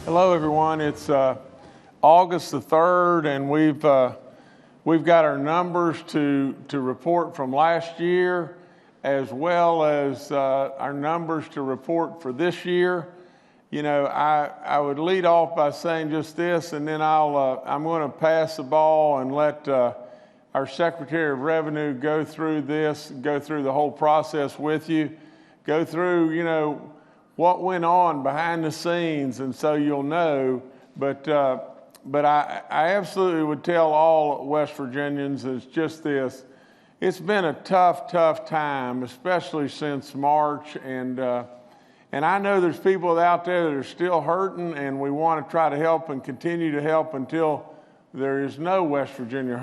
Hello, everyone. It's August the 3rd, and we've got our numbers to report from last year, as well as our numbers to report for this year. You know, I would lead off by saying just this, and then I'm going to pass the ball and let our Secretary of Revenue go through the whole process with you, go through, you know, what went on behind the scenes, and so you'll know. But I absolutely would tell all West Virginians is just this: it's been a tough time, especially since March, and I know there's people out there that are still hurting, and we want to try to help and continue to help until there is no West Virginian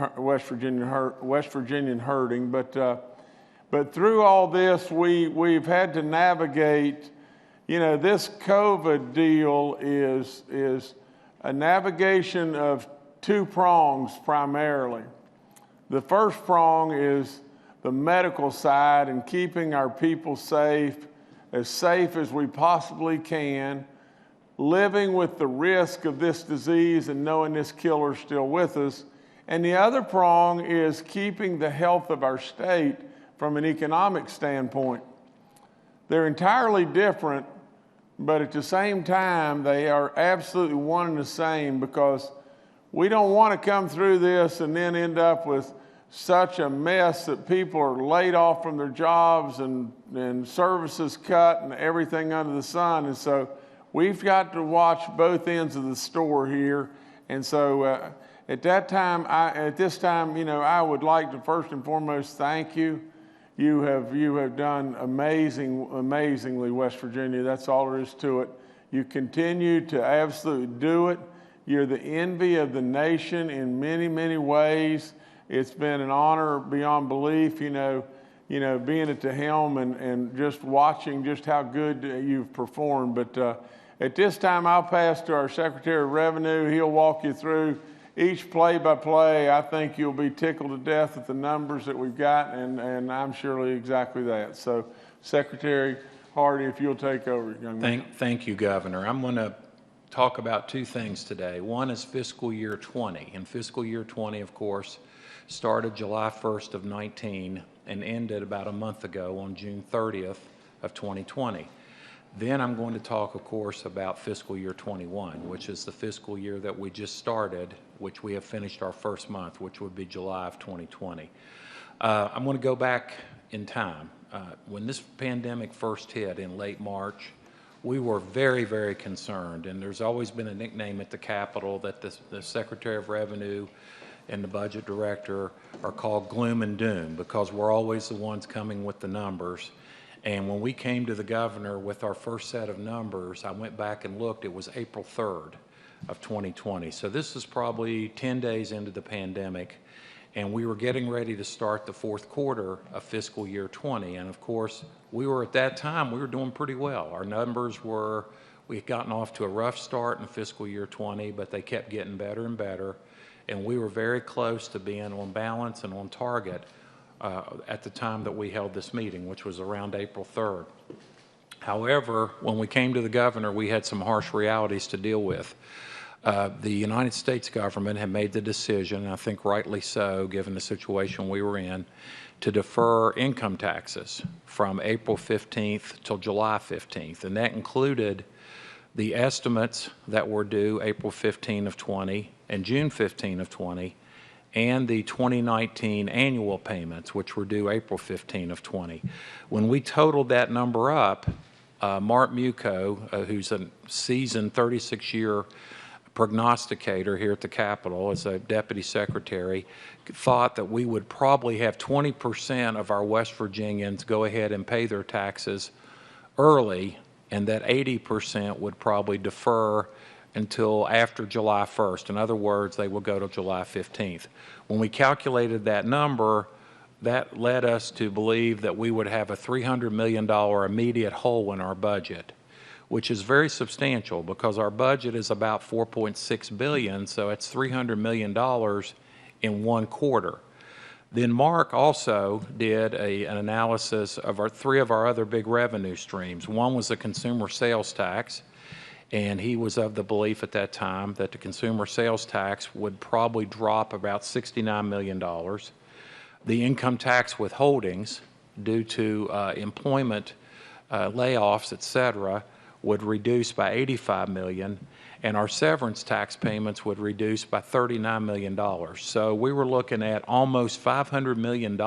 hurting. But through all this, we've had to navigate. You know, this COVID deal is a navigation of two prongs primarily. The first prong is the medical side and keeping our people safe as we possibly can, living with the risk of this disease and knowing this killer's still with us. And the other prong is keeping the health of our state from an economic standpoint. They're entirely different, but at the same time, they are absolutely one and the same, because we don't want to come through this and then end up with such a mess that people are laid off from their jobs and services cut and everything under the sun. And so we've got to watch both ends of the store here. And so at this time, you know, I would like to first and foremost thank you. You have done amazingly, West Virginia. That's all there is to it. You continue to absolutely do it. You're the envy of the nation in many ways. It's been an honor beyond belief, you know, being at the helm and just watching just how good you've performed. But at this time, I'll pass to our Secretary of Revenue. He'll walk you through each play-by-play. I think you'll be tickled to death at the numbers that we've got, and I'm surely exactly that. So, Secretary Hardy, if you'll take over, young man. Thank you, Governor. I'm going to talk about two things today. One is fiscal year 20. And fiscal year 20, of course, started July 1st of 19 and ended about a month ago on June 30th of 2020. Then I'm going to talk, of course, about fiscal year 21, which is the fiscal year that we just started, which we have finished our first month, which would be July of 2020. I'm going to go back in time. When this pandemic first hit in late March, we were very concerned, and there's always been a nickname at the Capitol that the Secretary of Revenue and the Budget Director are called gloom and doom, because we're always the ones coming with the numbers. And when we came to the governor with our first set of numbers, I went back and looked, it was April 3rd of 2020. So this is probably 10 days into the pandemic, and we were getting ready to start the fourth quarter of fiscal year 20. And of course, we were doing pretty well. Our numbers we had gotten off to a rough start in fiscal year 20, but they kept getting better and better. And we were very close to being on balance and on target at the time that we held this meeting, which was around April 3rd. However, when we came to the governor, we had some harsh realities to deal with. The United States government had made the decision, I think rightly so, given the situation we were in, to defer income taxes from April 15th till July 15th. And that included the estimates that were due April 15 of 20 and June 15 of 20, and the 2019 annual payments, which were due April 15 of 20. When we totaled that number up, Mark Muco, who's a seasoned 36-year prognosticator here at the Capitol as a deputy secretary, thought that we would probably have 20% of our West Virginians go ahead and pay their taxes early, and that 80% would probably defer until after July 1st. In other words, they will go to July 15th. When we calculated that number, that led us to believe that we would have a $300 million immediate hole in our budget, which is very substantial because our budget is about $4.6 billion, so it's $300 million in one quarter. Then Mark also did an analysis of three of our other big revenue streams. One was the consumer sales tax, and he was of the belief at that time that the consumer sales tax would probably drop about $69 million. The income tax withholdings, due to employment layoffs, et cetera, would reduce by $85 million, and our severance tax payments would reduce by $39 million. So we were looking at almost $500 million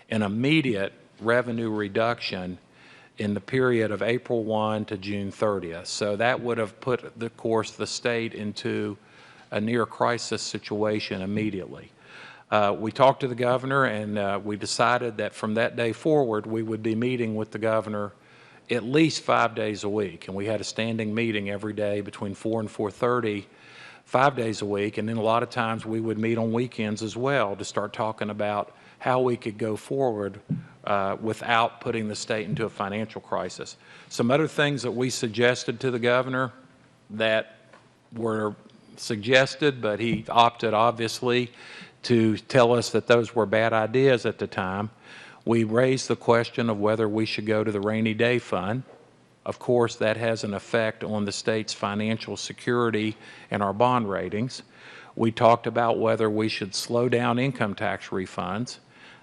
in immediate revenue reduction in the period of April 1 to June 30th. So that would have put, of course, the state into a near crisis situation immediately. We talked to the governor, and we decided that from that day forward, we would be meeting with the governor at least 5 days a week. And we had a standing meeting every day between 4 and 4:30, 5 days a week. And then a lot of times we would meet on weekends as well to start talking about how we could go forward without putting the state into a financial crisis. Some other things that we suggested to the governor that were suggested, but he opted obviously to tell us that those were bad ideas at the time. We raised the question of whether we should go to the rainy day fund. Of course, that has an effect on the state's financial security and our bond ratings. We talked about whether we should slow down income tax refunds.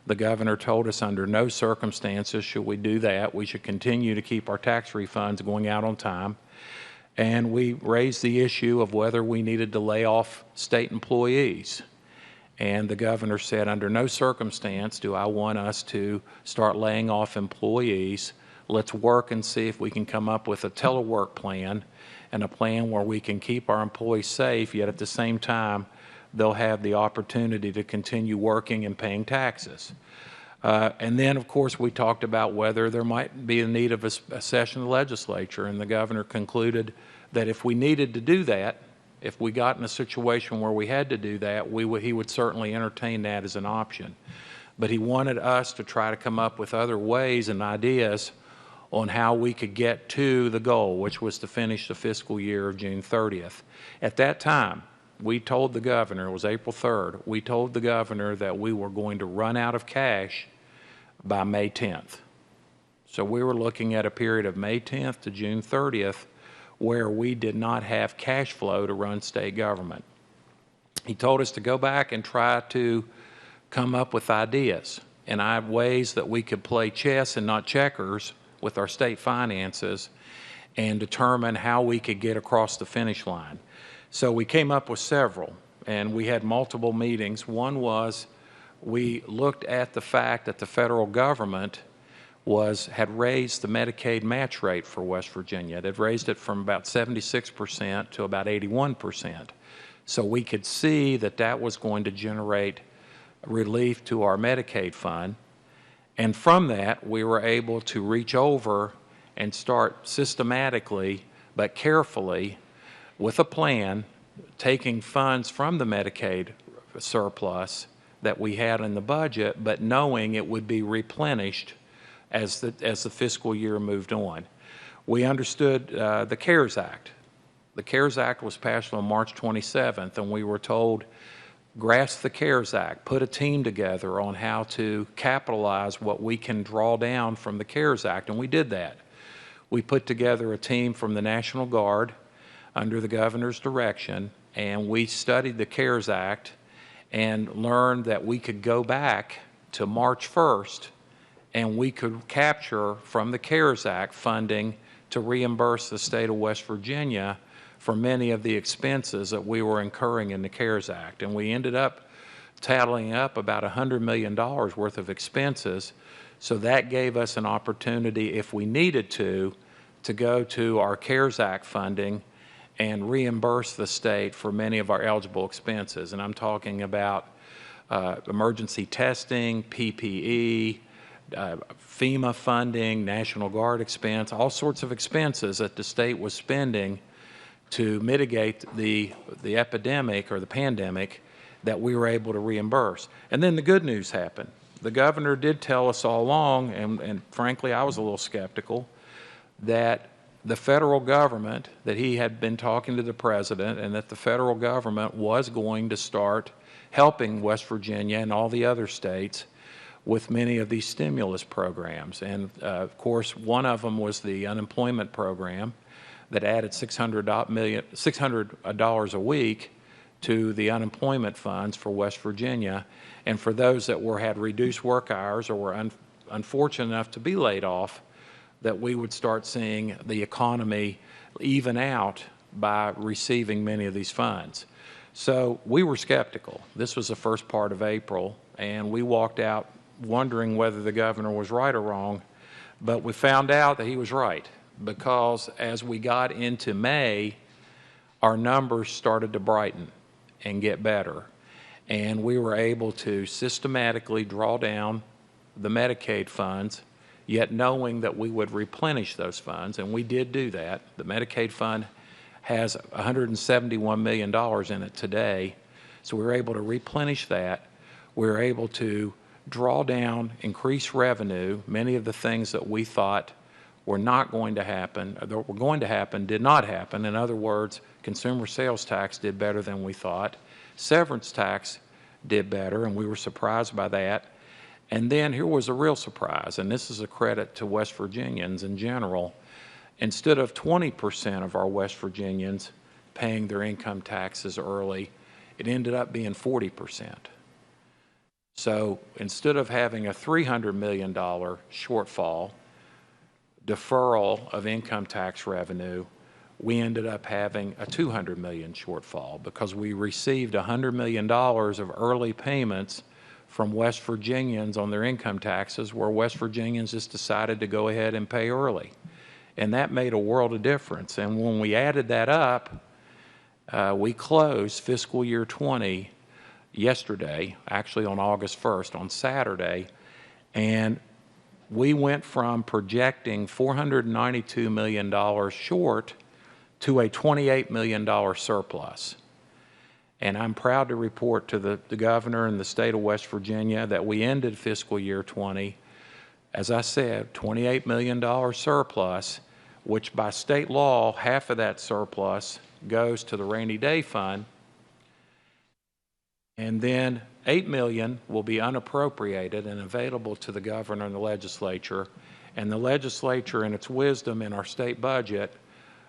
The governor told us under no circumstances should we do that. We should continue to keep our tax refunds going out on time. And we raised the issue of whether we needed to lay off state employees. And the governor said, under no circumstance do I want us to start laying off employees. Let's work and see if we can come up with a telework plan and a plan where we can keep our employees safe, yet at the same time, they'll have the opportunity to continue working and paying taxes. And then, of course, we talked about whether there might be a need of a session of the legislature, and the governor concluded that if we needed to do that, if we got in a situation where we had to do that, he would certainly entertain that as an option. But he wanted us to try to come up with other ways and ideas on how we could get to the goal, which was to finish the fiscal year of June 30th. At that time, we told the governor, it was April 3rd, we told the governor that we were going to run out of cash by May 10th. So we were looking at a period of May 10th to June 30th where we did not have cash flow to run state government. He told us to go back and try to come up with ideas and ways that we could play chess and not checkers with our state finances and determine how we could get across the finish line. So we came up with several, and we had multiple meetings. One was we looked at the fact that the federal government had raised the Medicaid match rate for West Virginia. They'd raised it from about 76% to about 81%. So we could see that that was going to generate relief to our Medicaid fund. And from that, we were able to reach over and start systematically but carefully with a plan, taking funds from the Medicaid surplus that we had in the budget, but knowing it would be replenished as the fiscal year moved on. We understood the CARES Act. The CARES Act was passed on March 27th, and we were told, grasp the CARES Act, put a team together on how to capitalize what we can draw down from the CARES Act, and we did that. We put together a team from the National Guard under the governor's direction, and we studied the CARES Act and learned that we could go back to March 1st and we could capture from the CARES Act funding to reimburse the state of West Virginia for many of the expenses that we were incurring in the CARES Act. And we ended up tallying up about $100 million worth of expenses. So that gave us an opportunity, if we needed to go to our CARES Act funding and reimburse the state for many of our eligible expenses. And I'm talking about emergency testing, PPE, FEMA funding, National Guard expense, all sorts of expenses that the state was spending to mitigate the epidemic or the pandemic that we were able to reimburse. And then the good news happened. The governor did tell us all along, and frankly I was a little skeptical, that the federal government, that he had been talking to the president, and that the federal government was going to start helping West Virginia and all the other states with many of these stimulus programs. And of course, one of them was the unemployment program that added $600 a week to the unemployment funds for West Virginia. And for those that had reduced work hours or were unfortunate enough to be laid off, that we would start seeing the economy even out by receiving many of these funds. So we were skeptical. This was the first part of April, and we walked out wondering whether the governor was right or wrong, but we found out that he was right, because as we got into May, our numbers started to brighten and get better, and we were able to systematically draw down the Medicaid funds, yet knowing that we would replenish those funds, and we did do that. The Medicaid fund has $171 million in it today, so we were able to replenish that. We were able to draw down, increase revenue. Many of the things that we thought were not going to happen, or that were going to happen, did not happen. In other words, consumer sales tax did better than we thought. Severance tax did better, and we were surprised by that. And then here was a real surprise, and this is a credit to West Virginians in general. Instead of 20% of our West Virginians paying their income taxes early, it ended up being 40%. So instead of having a $300 million shortfall, deferral of income tax revenue, we ended up having a $200 million shortfall because we received $100 million of early payments from West Virginians on their income taxes, where West Virginians just decided to go ahead and pay early. And that made a world of difference. And when we added that up, we closed fiscal year 20 yesterday, actually on August 1st, on Saturday, and we went from projecting $492 million short to a $28 million surplus. And I'm proud to report to the governor and the state of West Virginia that we ended fiscal year 20, as I said, $28 million surplus, which by state law, half of that surplus goes to the rainy day fund, and then $8 million will be unappropriated and available to the governor and the legislature. And the legislature, in its wisdom in our state budget,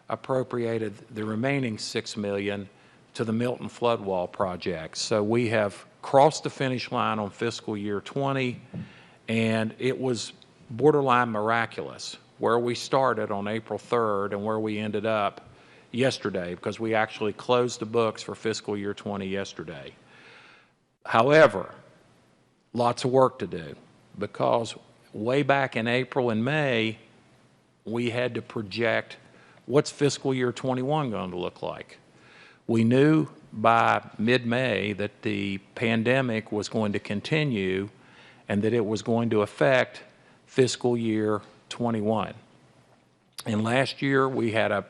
appropriated the remaining $6 million to the Milton Flood Wall project. So we have crossed the finish line on fiscal year 20, and it was borderline miraculous where we started on April 3rd and where we ended up yesterday, because we actually closed the books for fiscal year 20 yesterday. However, lots of work to do, because way back in April and May, we had to project what's fiscal year 21 going to look like. We knew by mid-May that the pandemic was going to continue and that it was going to affect fiscal year 21. And last year we had a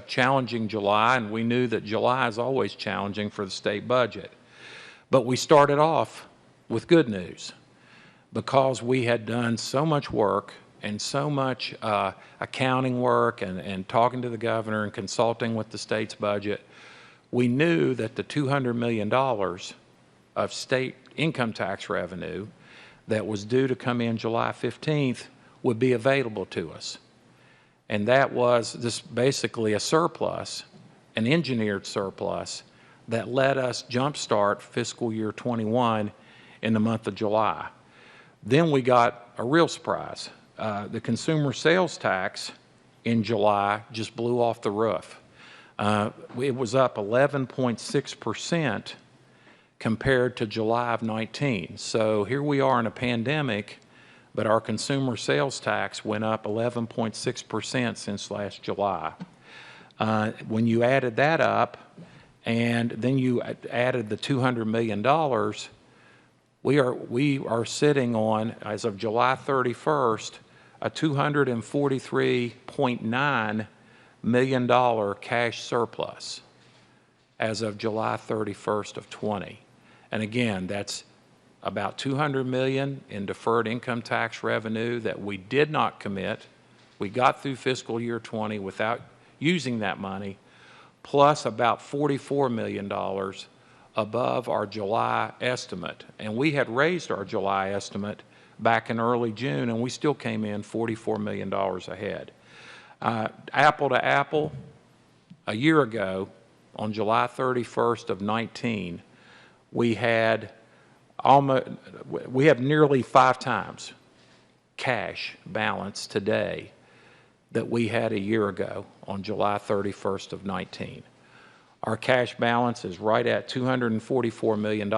challenging July, and we knew that July is always challenging for the state budget. But we started off with good news, because we had done so much work and so much accounting work and talking to the governor and consulting with the state's budget. We knew that the $200 million of state income tax revenue that was due to come in July 15th would be available to us. And that was just basically a surplus, an engineered surplus, that let us jumpstart fiscal year 21 in the month of July. Then we got a real surprise. The consumer sales tax in July just blew off the roof. It was up 11.6% compared to July of 19. So here we are in a pandemic, but our consumer sales tax went up 11.6% since last July. When you added that up, and then you added the $200 million, we are sitting on, as of July 31st, a $243.9 million cash surplus as of July 31st of 20. And again, that's about $200 million in deferred income tax revenue that we did not commit. We got through fiscal year 20 without using that money, plus about $44 million above our July estimate. And we had raised our July estimate back in early June, and we still came in $44 million ahead. Apple to apple, a year ago, on July 31st of 19, we have nearly 5 times cash balance today that we had a year ago on July 31st of 19. Our cash balance is right at $244 million,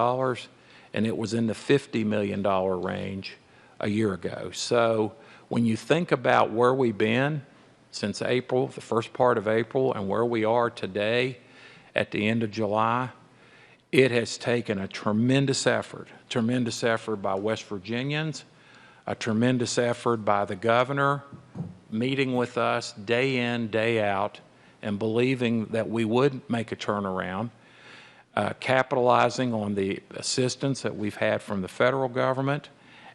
and it was in the $50 million range a year ago. So when you think about where we've been since April, the first part of April, and where we are today at the end of July, it has taken a tremendous effort by West Virginians, a tremendous effort by the governor, meeting with us day in, day out, and believing that we would make a turnaround, capitalizing on the assistance that we've had from the federal government,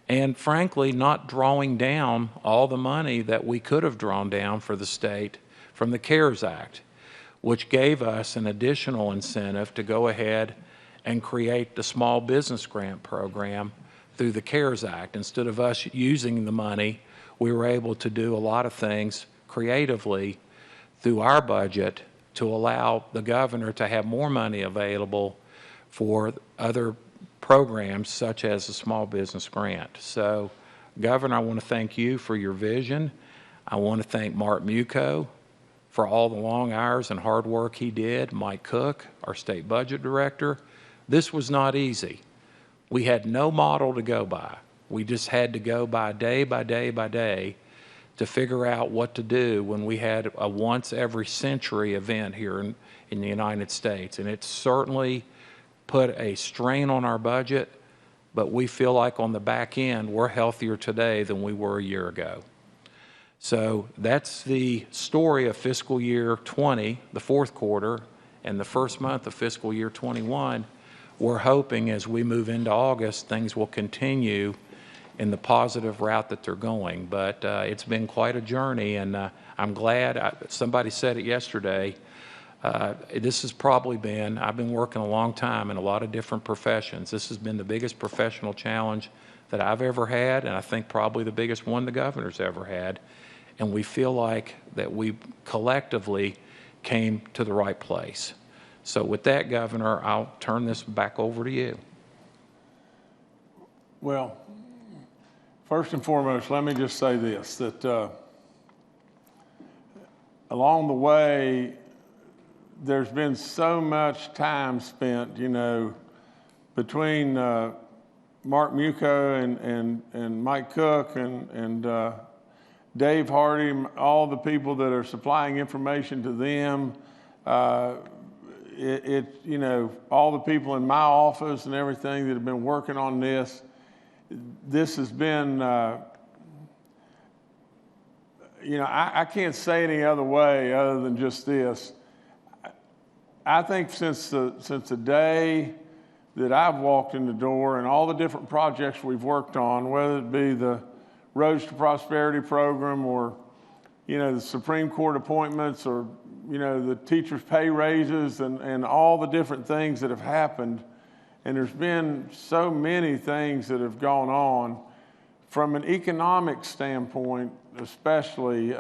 and frankly, not drawing down all the money that we could have drawn down for the state from the CARES Act, which gave us an additional incentive to go ahead and create the small business grant program through the CARES Act. Instead of us using the money, we were able to do a lot of things creatively through our budget to allow the governor to have more money available for other programs such as the small business grant. So, Governor, I want to thank you for your vision. I want to thank Mark Muco for all the long hours and hard work he did, Mike Cook, our state budget director. This was not easy. We had no model to go by. We just had to go by day by day by day to figure out what to do when we had a once every century event here in the United States. And it certainly put a strain on our budget, but we feel like on the back end, we're healthier today than we were a year ago. So that's the story of fiscal year 20, the fourth quarter, and the first month of fiscal year 21. We're hoping as we move into August, things will continue in the positive route that they're going. But it's been quite a journey, and I'm glad. Somebody said it yesterday. This has probably been, I've been working a long time in a lot of different professions. This has been the biggest professional challenge that I've ever had, and I think probably the biggest one the governor's ever had. And we feel like that we collectively came to the right place. So with that, Governor, I'll turn this back over to you. Well, first and foremost, let me just say this, that along the way, there's been so much time spent, between Mark Muco and Mike Cook and Dave Hardy, all the people that are supplying information to them, all the people in my office and everything that have been working on this. This has been, I can't say any other way other than just this. I think since the day that I've walked in the door and all the different projects we've worked on, whether it be the Roads to Prosperity program or, the Supreme Court appointments or, the teachers' pay raises and all the different things that have happened. And there's been so many things that have gone on. From an economic standpoint, especially,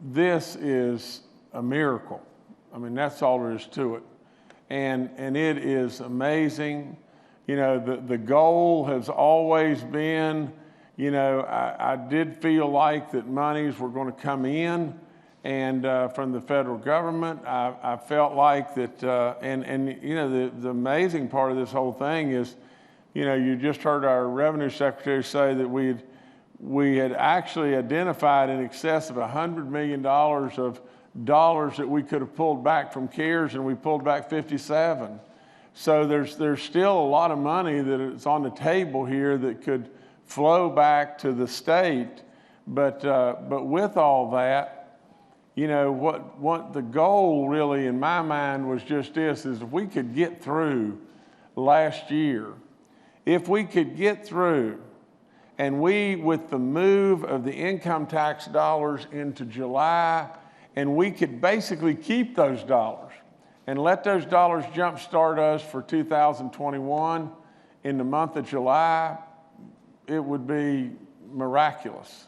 this is a miracle. I mean, that's all there is to it. And it is amazing. The goal has always been, I did feel like that monies were going to come in and from the federal government. I felt like that, the amazing part of this whole thing is, you just heard our revenue secretary say that we had actually identified in excess of $100 million of dollars that we could have pulled back from CARES, and we pulled back 57. So there's still a lot of money that is on the table here that could flow back to the state. But with all that, what the goal really in my mind was just this, is if we could get through last year, if we could get through and we, with the move of the income tax dollars into July, and we could basically keep those dollars and let those dollars jumpstart us for 2021 in the month of July, it would be miraculous.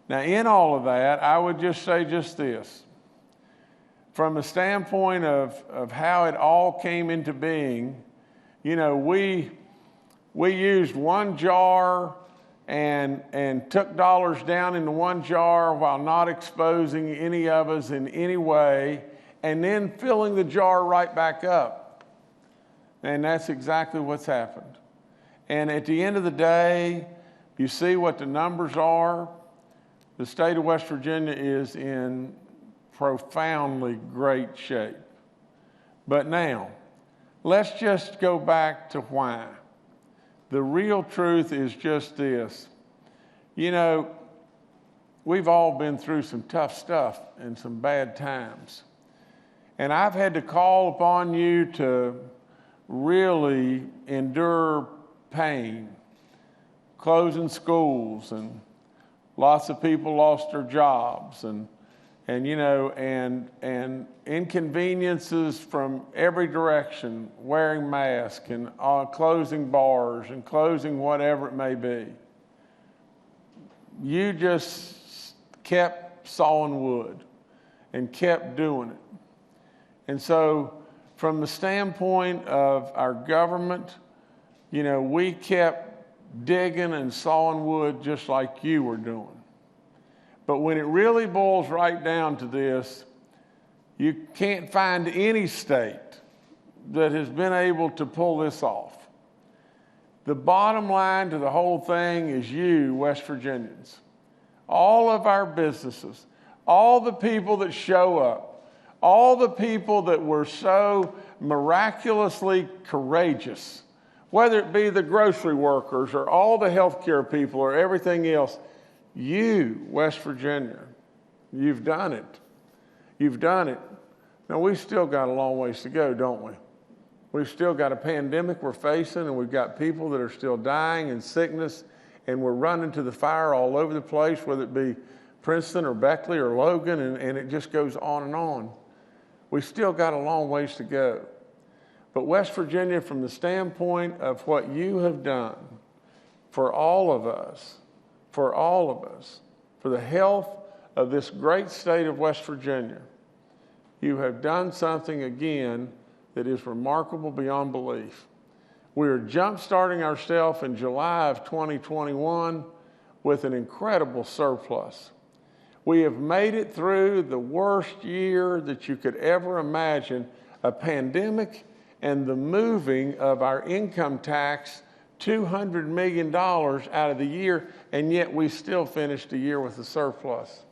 Now, in all of that, I would just say just this. From the standpoint of how it all came into being, you know, we used one jar and took dollars down into one jar while not exposing any of us in any way, and then filling the jar right back up. And that's exactly what's happened. And at the end of the day, you see what the numbers are. The state of West Virginia is in profoundly great shape. But now, let's just go back to why. The real truth is just this. You know, we've all been through some tough stuff and some bad times. And I've had to call upon you to really endure pain, closing schools, and lots of people lost their jobs, and you know, and inconveniences from every direction, wearing masks and closing bars and closing whatever it may be. You just kept sawing wood and kept doing it. And so from the standpoint of our government, you know, we kept digging and sawing wood just like you were doing. But when it really boils right down to this, you can't find any state that has been able to pull this off. The bottom line to the whole thing is you, West Virginians. All of our businesses, all the people that show up, all the people that were so miraculously courageous, whether it be the grocery workers or all the healthcare people or everything else, you, West Virginia, you've done it. You've done it. Now, we've still got a long ways to go, don't we? We've still got a pandemic we're facing, and we've got people that are still dying in sickness, and we're running to the fire all over the place, whether it be Princeton or Beckley or Logan, and it just goes on and on. We've still got a long ways to go. But West Virginia, from the standpoint of what you have done for all of us, for the health of this great state of West Virginia, you have done something again that is remarkable beyond belief. We are jump-starting ourselves in July of 2021 with an incredible surplus. We have made it through the worst year that you could ever imagine, a pandemic and the moving of our income tax $200 million out of the year, and yet we still finished the year with a surplus.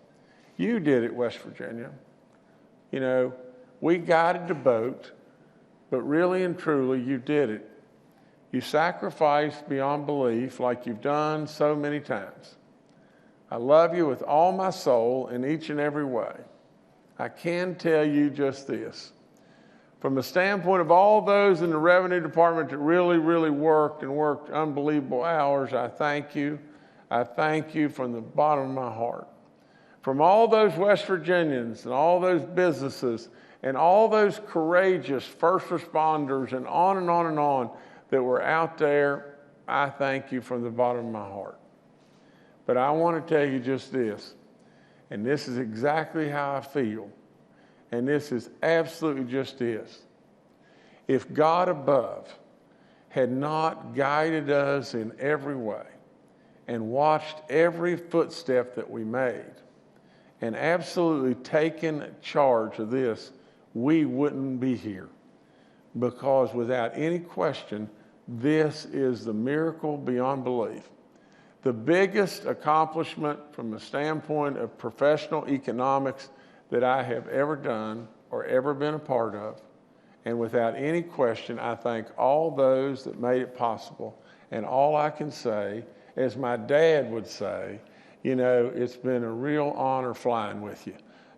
You did it, West Virginia. You know, we guided the boat, but really and truly, you did it. You sacrificed beyond belief like you've done so many times. I love you with all my soul in each and every way. I can tell you just this. From the standpoint of all those in the Revenue Department that really, really worked unbelievable hours, I thank you. I thank you from the bottom of my heart. From all those West Virginians and all those businesses and all those courageous first responders and on and on and on that were out there, I thank you from the bottom of my heart. But I want to tell you just this, and this is exactly how I feel, and this is absolutely just this. If God above had not guided us in every way and watched every footstep that we made and absolutely taken charge of this, we wouldn't be here. Because without any question, this is the miracle beyond belief. The biggest accomplishment from the standpoint of professional economics that I have ever done or ever been a part of. And without any question, I thank all those that made it possible. And all I can say, as my dad would say, you know, it's been a real honor flying with you.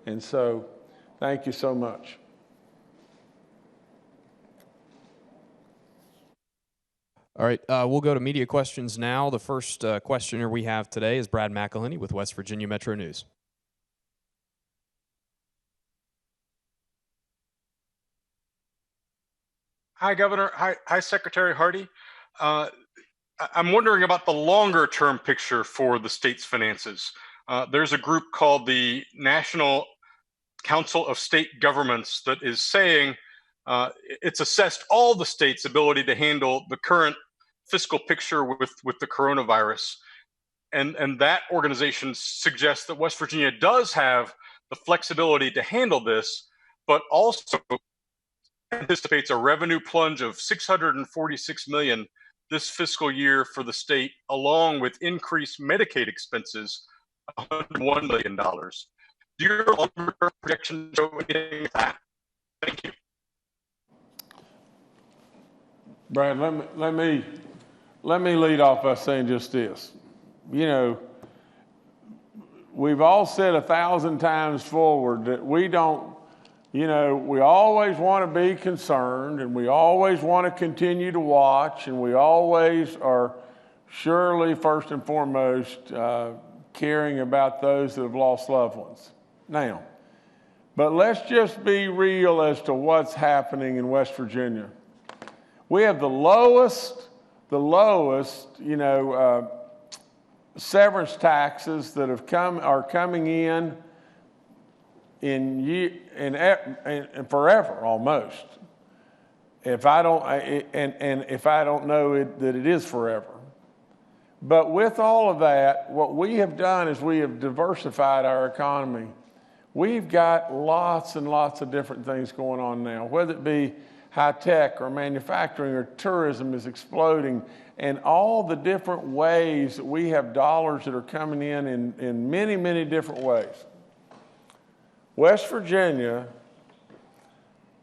And so, thank you so much. All right, we'll go to media questions now. The first questioner we have today is Brad McElhenney with West Virginia Metro News. Hi, Governor. Hi, Secretary Hardy. I'm wondering about the longer-term picture for the state's finances. there's a group called the National Council of State Governments that is saying it's assessed all the states' ability to handle the current fiscal picture with the coronavirus. And that organization suggests that West Virginia does have the flexibility to handle this, but also anticipates a revenue plunge of $646 million this fiscal year for the state, along with increased Medicaid expenses, $101 million. Do your longer-term projections show anything like that? Thank you. Brad, let me lead off by saying just this. You know, we've all said 1,000 times forward that we don't, you know, we always want to be concerned, and we always want to continue to watch, and we always are surely first and foremost caring about those that have lost loved ones. Now, but let's just be real as to what's happening in West Virginia. We have the lowest, you know, severance taxes that are coming in forever almost. If I don't know that it is forever. But with all of that, what we have done is we have diversified our economy. We've got lots and lots of different things going on now, whether it be high tech or manufacturing or tourism is exploding, and all the different ways that we have dollars that are coming in many, many different ways. West Virginia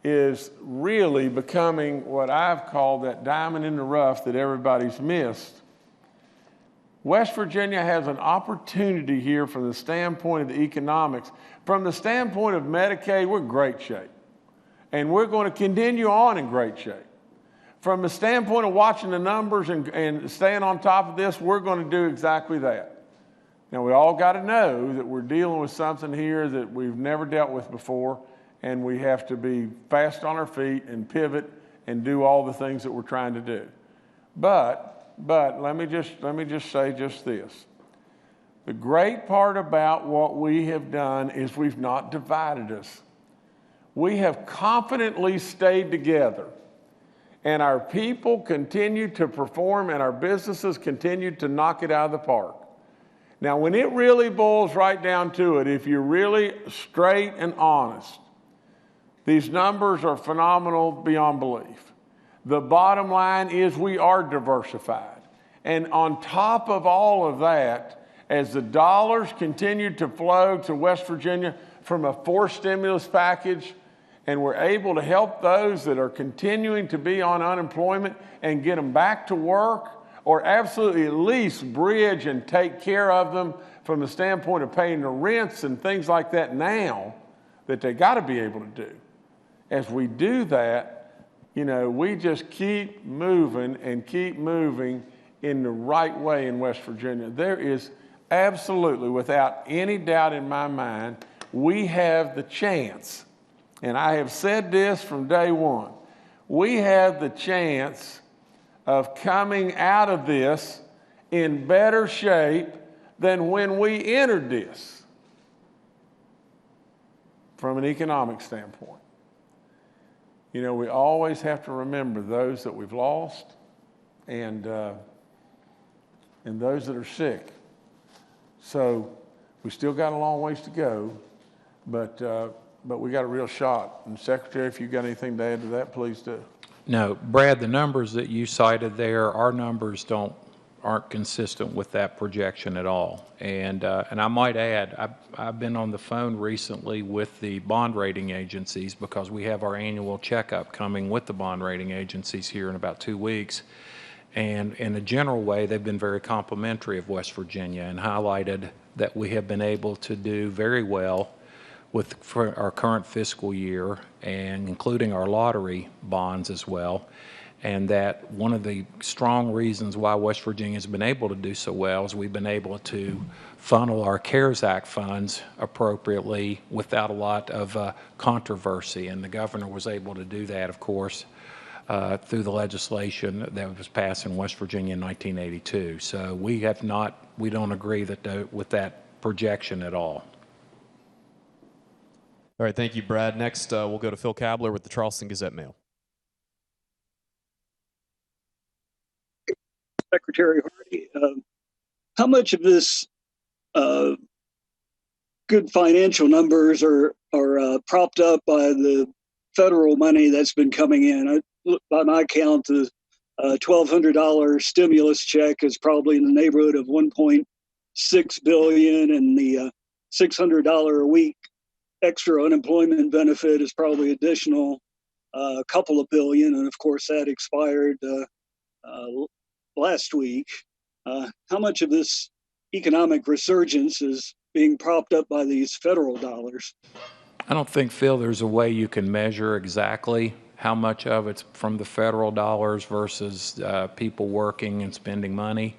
is really becoming what I've called that diamond in the rough that everybody's missed. West Virginia has an opportunity here from the standpoint of the economics. From the standpoint of Medicaid, we're in great shape. And we're going to continue on in great shape. From the standpoint of watching the numbers and staying on top of this, we're going to do exactly that. Now, we all got to know that we're dealing with something here that we've never dealt with before, and we have to be fast on our feet and pivot and do all the things that we're trying to do. But let me just say just this. The great part about what we have done is we've not divided us. We have confidently stayed together, and our people continue to perform, and our businesses continue to knock it out of the park. Now, when it really boils right down to it, if you're really straight and honest, these numbers are phenomenal beyond belief. The bottom line is we are diversified. And on top of all of that, as the dollars continue to flow to West Virginia from a forced stimulus package, and we're able to help those that are continuing to be on unemployment and get them back to work, or absolutely at least bridge and take care of them from the standpoint of paying the rents and things like that now that they got to be able to do. As we do that, you know, we just keep moving in the right way in West Virginia. There is absolutely, without any doubt in my mind, we have the chance. And I have said this from day one. We have the chance of coming out of this in better shape than when we entered this from an economic standpoint. You know, we always have to remember those that we've lost and those that are sick. So we still got a long ways to go, but we got a real shot. And Secretary, if you've got anything to add to that, please do. No, Brad, the numbers that you cited there, our numbers aren't consistent with that projection at all. And I might add, I've been on the phone recently with the bond rating agencies because we have our annual checkup coming with the bond rating agencies here in about 2 weeks. And in a general way, they've been very complimentary of West Virginia and highlighted that we have been able to do very well for our current fiscal year, and including our lottery bonds as well, and that one of the strong reasons why West Virginia has been able to do so well is we've been able to funnel our CARES Act funds appropriately without a lot of controversy, and the governor was able to do that, of course, through the legislation that was passed in West Virginia in 1982. So we don't agree with that projection at all. All right, thank you, Brad. Next, we'll go to Phil Kabler with the Charleston Gazette-Mail. Secretary Hardy, how much of this good financial numbers are propped up by the federal money that's been coming in? By my count, the $1,200 stimulus check is probably in the neighborhood of $1.6 billion, and the $600 a week extra unemployment benefit is probably additional a couple of billion, and of course that expired last week. How much of this economic resurgence is being propped up by these federal dollars? I don't think, Phil, there's a way you can measure exactly how much of it's from the federal dollars versus people working and spending money.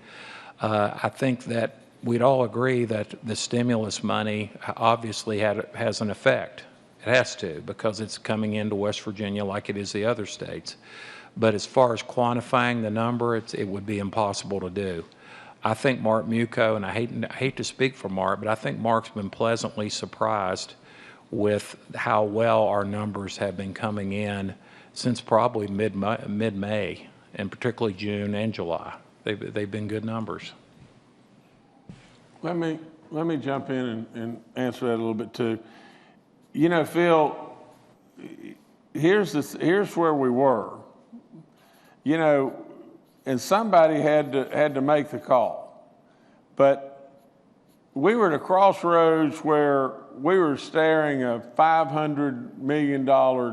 I think that we'd all agree that the stimulus money obviously has an effect. It has to, because it's coming into West Virginia like it is the other states. But as far as quantifying the number, it would be impossible to do. I think Mark Muco, and I hate to speak for Mark, but I think Mark's been pleasantly surprised with how well our numbers have been coming in since probably mid-May, and particularly June and July. They've been good numbers. Let me jump in and answer that a little bit too. You know, Phil, here's where we were. You know, and somebody had to make the call, but we were at a crossroads where we were staring a $500 million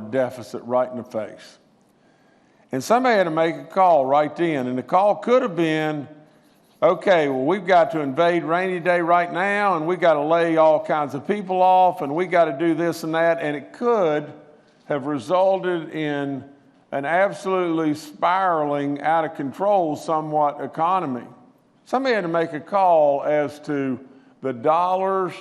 deficit right in the face, and somebody had to make a call right then. And the call could have been, okay, well, we've got to invade rainy day right now, and we got to lay all kinds of people off, and we got to do this and that, and it could have resulted in an absolutely spiraling, out of control somewhat economy. Somebody had to make a call as to the dollars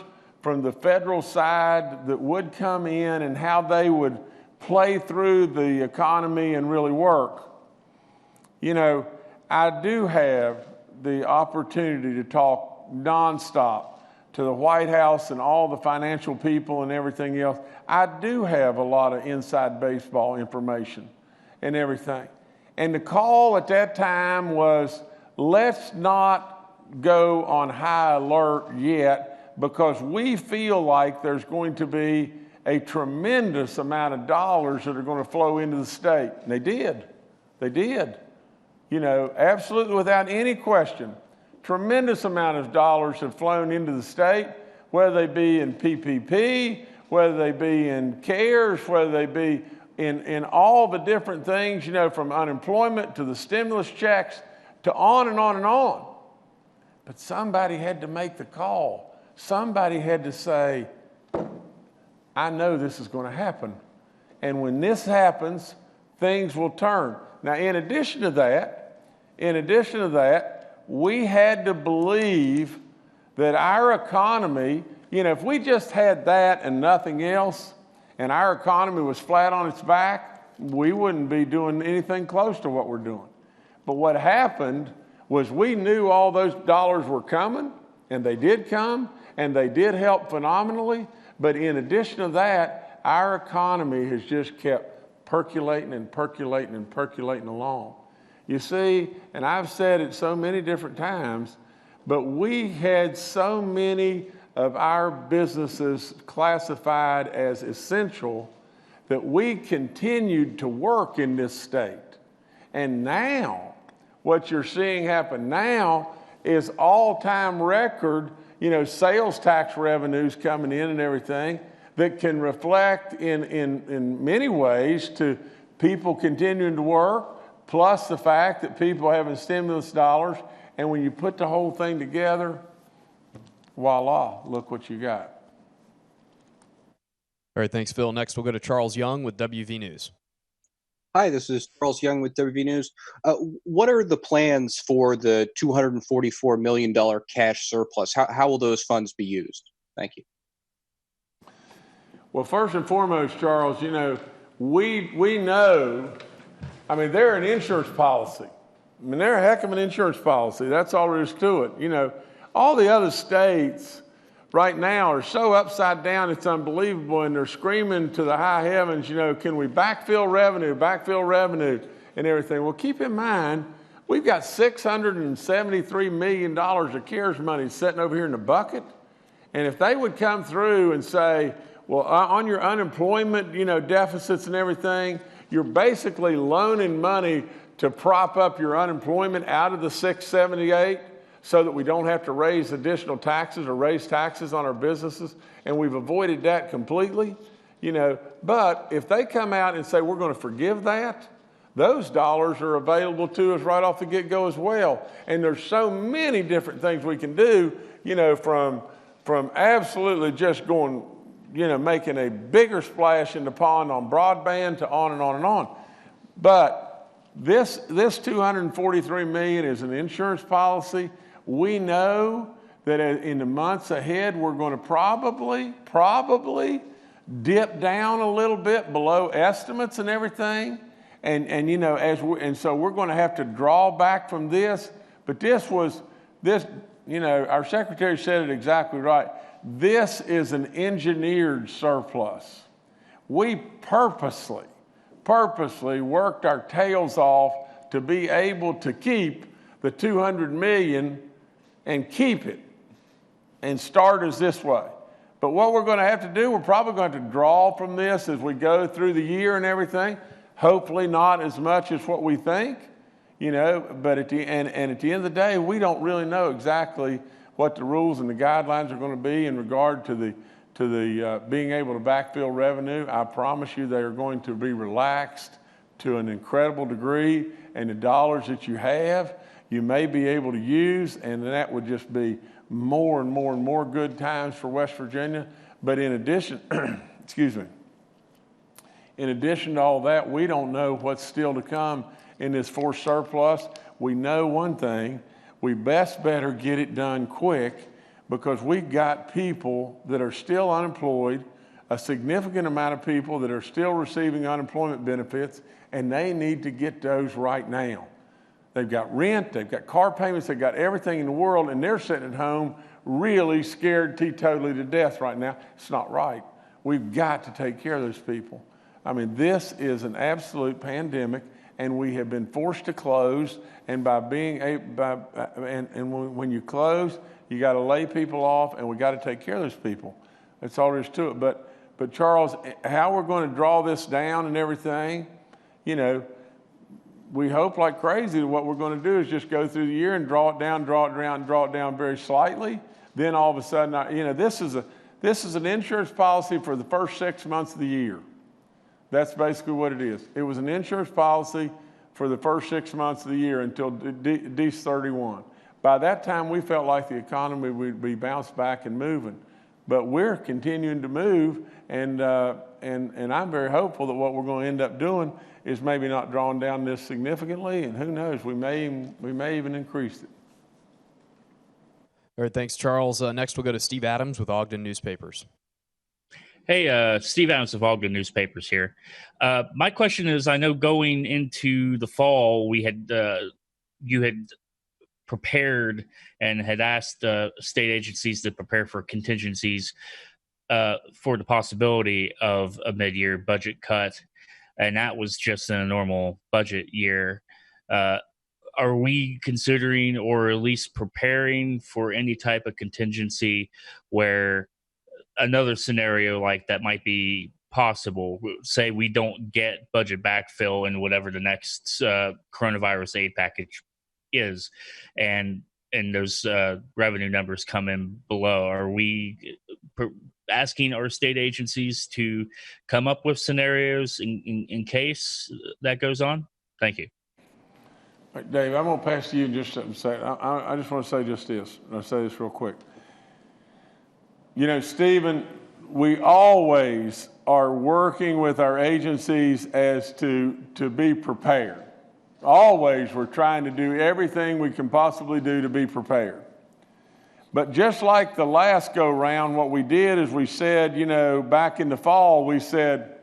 from the federal side that would come in and how they would play through the economy and really work. You know, I do have the opportunity to talk nonstop to the White House and all the financial people and everything else. I do have a lot of inside baseball information and everything. And the call at that time was, let's not go on high alert yet, because we feel like there's going to be a tremendous amount of dollars that are going to flow into the state. And they did. They did. You know, absolutely without any question, tremendous amount of dollars have flown into the state, whether they be in PPP, whether they be in CARES, whether they be in all the different things, you know, from unemployment to the stimulus checks to on and on and on. But somebody had to make the call. Somebody had to say, I know this is going to happen. And when this happens, things will turn. Now, in addition to that, we had to believe that our economy, you know, if we just had that and nothing else, and our economy was flat on its back, we wouldn't be doing anything close to what we're doing. But what happened was we knew all those dollars were coming, and they did come, and they did help phenomenally. But in addition to that, our economy has just kept percolating and percolating and percolating along. You see, and I've said it so many different times, but we had so many of our businesses classified as essential that we continued to work in this state. And now, what you're seeing happen now is all-time record, you know, sales tax revenues coming in and everything that can reflect in many ways to people continuing to work, plus the fact that people having stimulus dollars. And when you put the whole thing together, voila, look what you got. All right, thanks, Phil. Next, we'll go to Charles Young with WV News. Hi, this is Charles Young with WV News. What are the plans for the $244 million cash surplus? How will those funds be used? Thank you. Well, first and foremost, Charles, you know, we know, I mean, they're an insurance policy. I mean, they're a heck of an insurance policy. That's all there is to it. You know, all the other states right now are so upside down, it's unbelievable, and they're screaming to the high heavens, can we backfill revenue and everything. Well, keep in mind, we've got $673 million of CARES money sitting over here in the bucket. And if they would come through and say, well, on your unemployment, deficits and everything, you're basically loaning money to prop up your unemployment out of the 678 so that we don't have to raise additional taxes or raise taxes on our businesses. And we've avoided that completely, But if they come out and say, we're going to forgive that, those dollars are available to us right off the get-go as well. And there's so many different things we can do, from absolutely just going, making a bigger splash in the pond on broadband to on and on and on. But this $243 million is an insurance policy. We know that in the months ahead, we're going to probably dip down a little bit below estimates and everything. And so we're going to have to draw back from this. But our secretary said it exactly right. This is an engineered surplus. We purposely worked our tails off to be able to keep the $200 million and keep it and start us this way. But what we're going to have to do, we're probably going to draw from this as we go through the year and everything. Hopefully not as much as what we think, but at the end of the day, we don't really know exactly what the rules and the guidelines are going to be in regard to the being able to backfill revenue. I promise you they are going to be relaxed to an incredible degree, and the dollars that you have, you may be able to use, and that would just be more and more and more good times for West Virginia. But in addition, in addition to all that, we don't know what's still to come in this forced surplus. We know one thing, we better get it done quick, because we've got people that are still unemployed, a significant amount of people that are still receiving unemployment benefits, and they need to get those right now. They've got rent, they've got car payments, they've got everything in the world, and they're sitting at home really scared teetotally to death right now. It's not right. We've got to take care of those people. I mean, this is an absolute pandemic, and we have been forced to close. And when you close, you got to lay people off, and we got to take care of those people. That's all there is to it. But Charles, how we're going to draw this down and everything, we hope like crazy that what we're going to do is just go through the year and draw it down very slightly. Then all of a sudden, this is an insurance policy for the first 6 months of the year. That's basically what it is. It was an insurance policy for the first 6 months of the year until December 31. By that time, we felt like the economy would be bounced back and moving. But we're continuing to move, and I'm very hopeful that what we're going to end up doing is maybe not drawing down this significantly, and who knows, we may even increase it. All right, thanks, Charles. Next, we'll go to Steve Adams with Ogden Newspapers. Hey, Steve Adams of Ogden Newspapers here. My question is, I know going into the fall, you had prepared and had asked state agencies to prepare for contingencies for the possibility of a mid-year budget cut, and that was just in a normal budget year. Are we considering or at least preparing for any type of contingency where another scenario like that might be possible? Say we don't get budget backfill in whatever the next coronavirus aid package is, and those revenue numbers come in below. Are we asking our state agencies to come up with scenarios in case that goes on? Thank you. Dave, I'm going to pass to you in just a second. I just want to say just this. I'll say this real quick. Stephen, we always are working with our agencies as to be prepared. Always we're trying to do everything we can possibly do to be prepared. But just like the last go-round, what we did is we said, back in the fall, we said,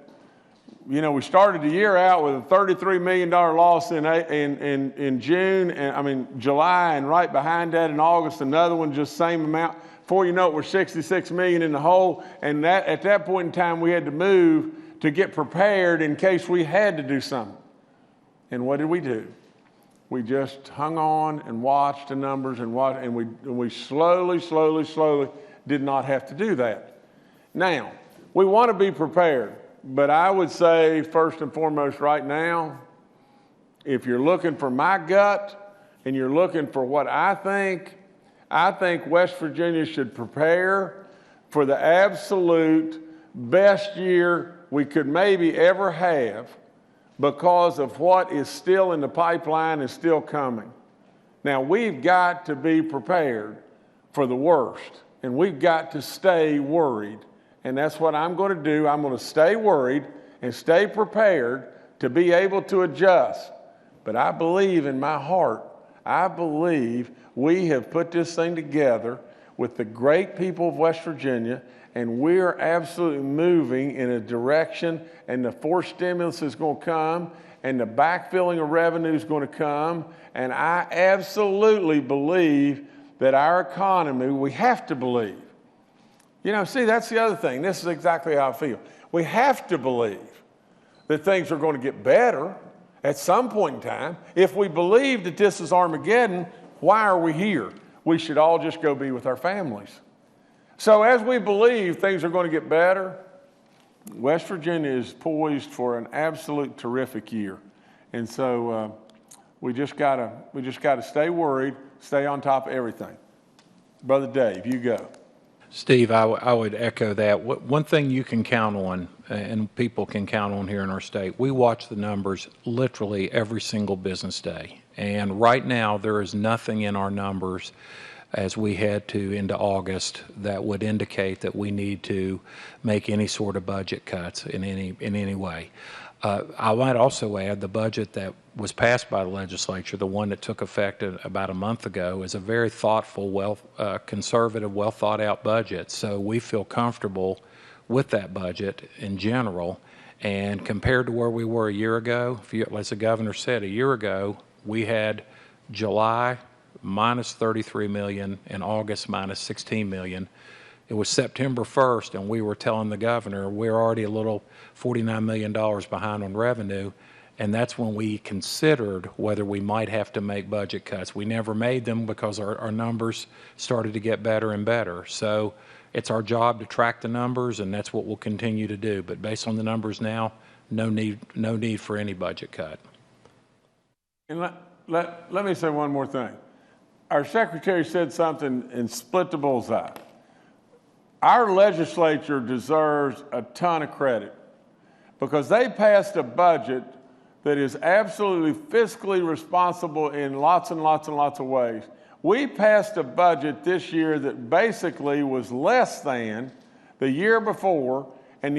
we started the year out with a $33 million loss in July, and right behind that in August, another one, just same amount. Before you know it, we're 66 million in the hole. And that, at that point in time, we had to move to get prepared in case we had to do something. And what did we do? We just hung on and watched the numbers and we slowly did not have to do that. Now, we want to be prepared, but I would say first and foremost right now, if you're looking for my gut and you're looking for what I think West Virginia should prepare for the absolute best year we could maybe ever have, because of what is still in the pipeline and still coming. Now, we've got to be prepared for the worst, and we've got to stay worried. And that's what I'm going to do. I'm going to stay worried and stay prepared to be able to adjust. But I believe in my heart, I believe we have put this thing together with the great people of West Virginia, and we're absolutely moving in a direction, and the forced stimulus is going to come, and the backfilling of revenue is going to come, and I absolutely believe that our economy, we have to believe. You know, see, that's the other thing. This is exactly how I feel. We have to believe that things are going to get better at some point in time. If we believe that this is Armageddon, why are we here? We should all just go be with our families. So as we believe things are going to get better, West Virginia is poised for an absolute terrific year. And so we just gotta stay worried, stay on top of everything. Brother Dave, you go. Steve, I would echo that. One thing you can count on, and people can count on here in our state, we watch the numbers literally every single business day. And right now, there is nothing in our numbers as we head into August that would indicate that we need to make any sort of budget cuts in any way. I might also add the budget that was passed by the legislature, the one that took effect about a month ago, is a very thoughtful, conservative, well thought out budget. So we feel comfortable with that budget in general. And compared to where we were a year ago, as the governor said, a year ago, we had July minus 33 million and August minus 16 million. It was September 1st, and we were telling the governor we're already a little $49 million behind on revenue, and that's when we considered whether we might have to make budget cuts. We never made them because our numbers started to get better and better. So it's our job to track the numbers, and that's what we'll continue to do. But based on the numbers now, no need for any budget cut. And let me say one more thing. Our secretary said something and split the bullseye. Our legislature deserves a ton of credit because they passed a budget that is absolutely fiscally responsible in lots and lots and lots of ways. We passed a budget this year that basically was less than the year before, and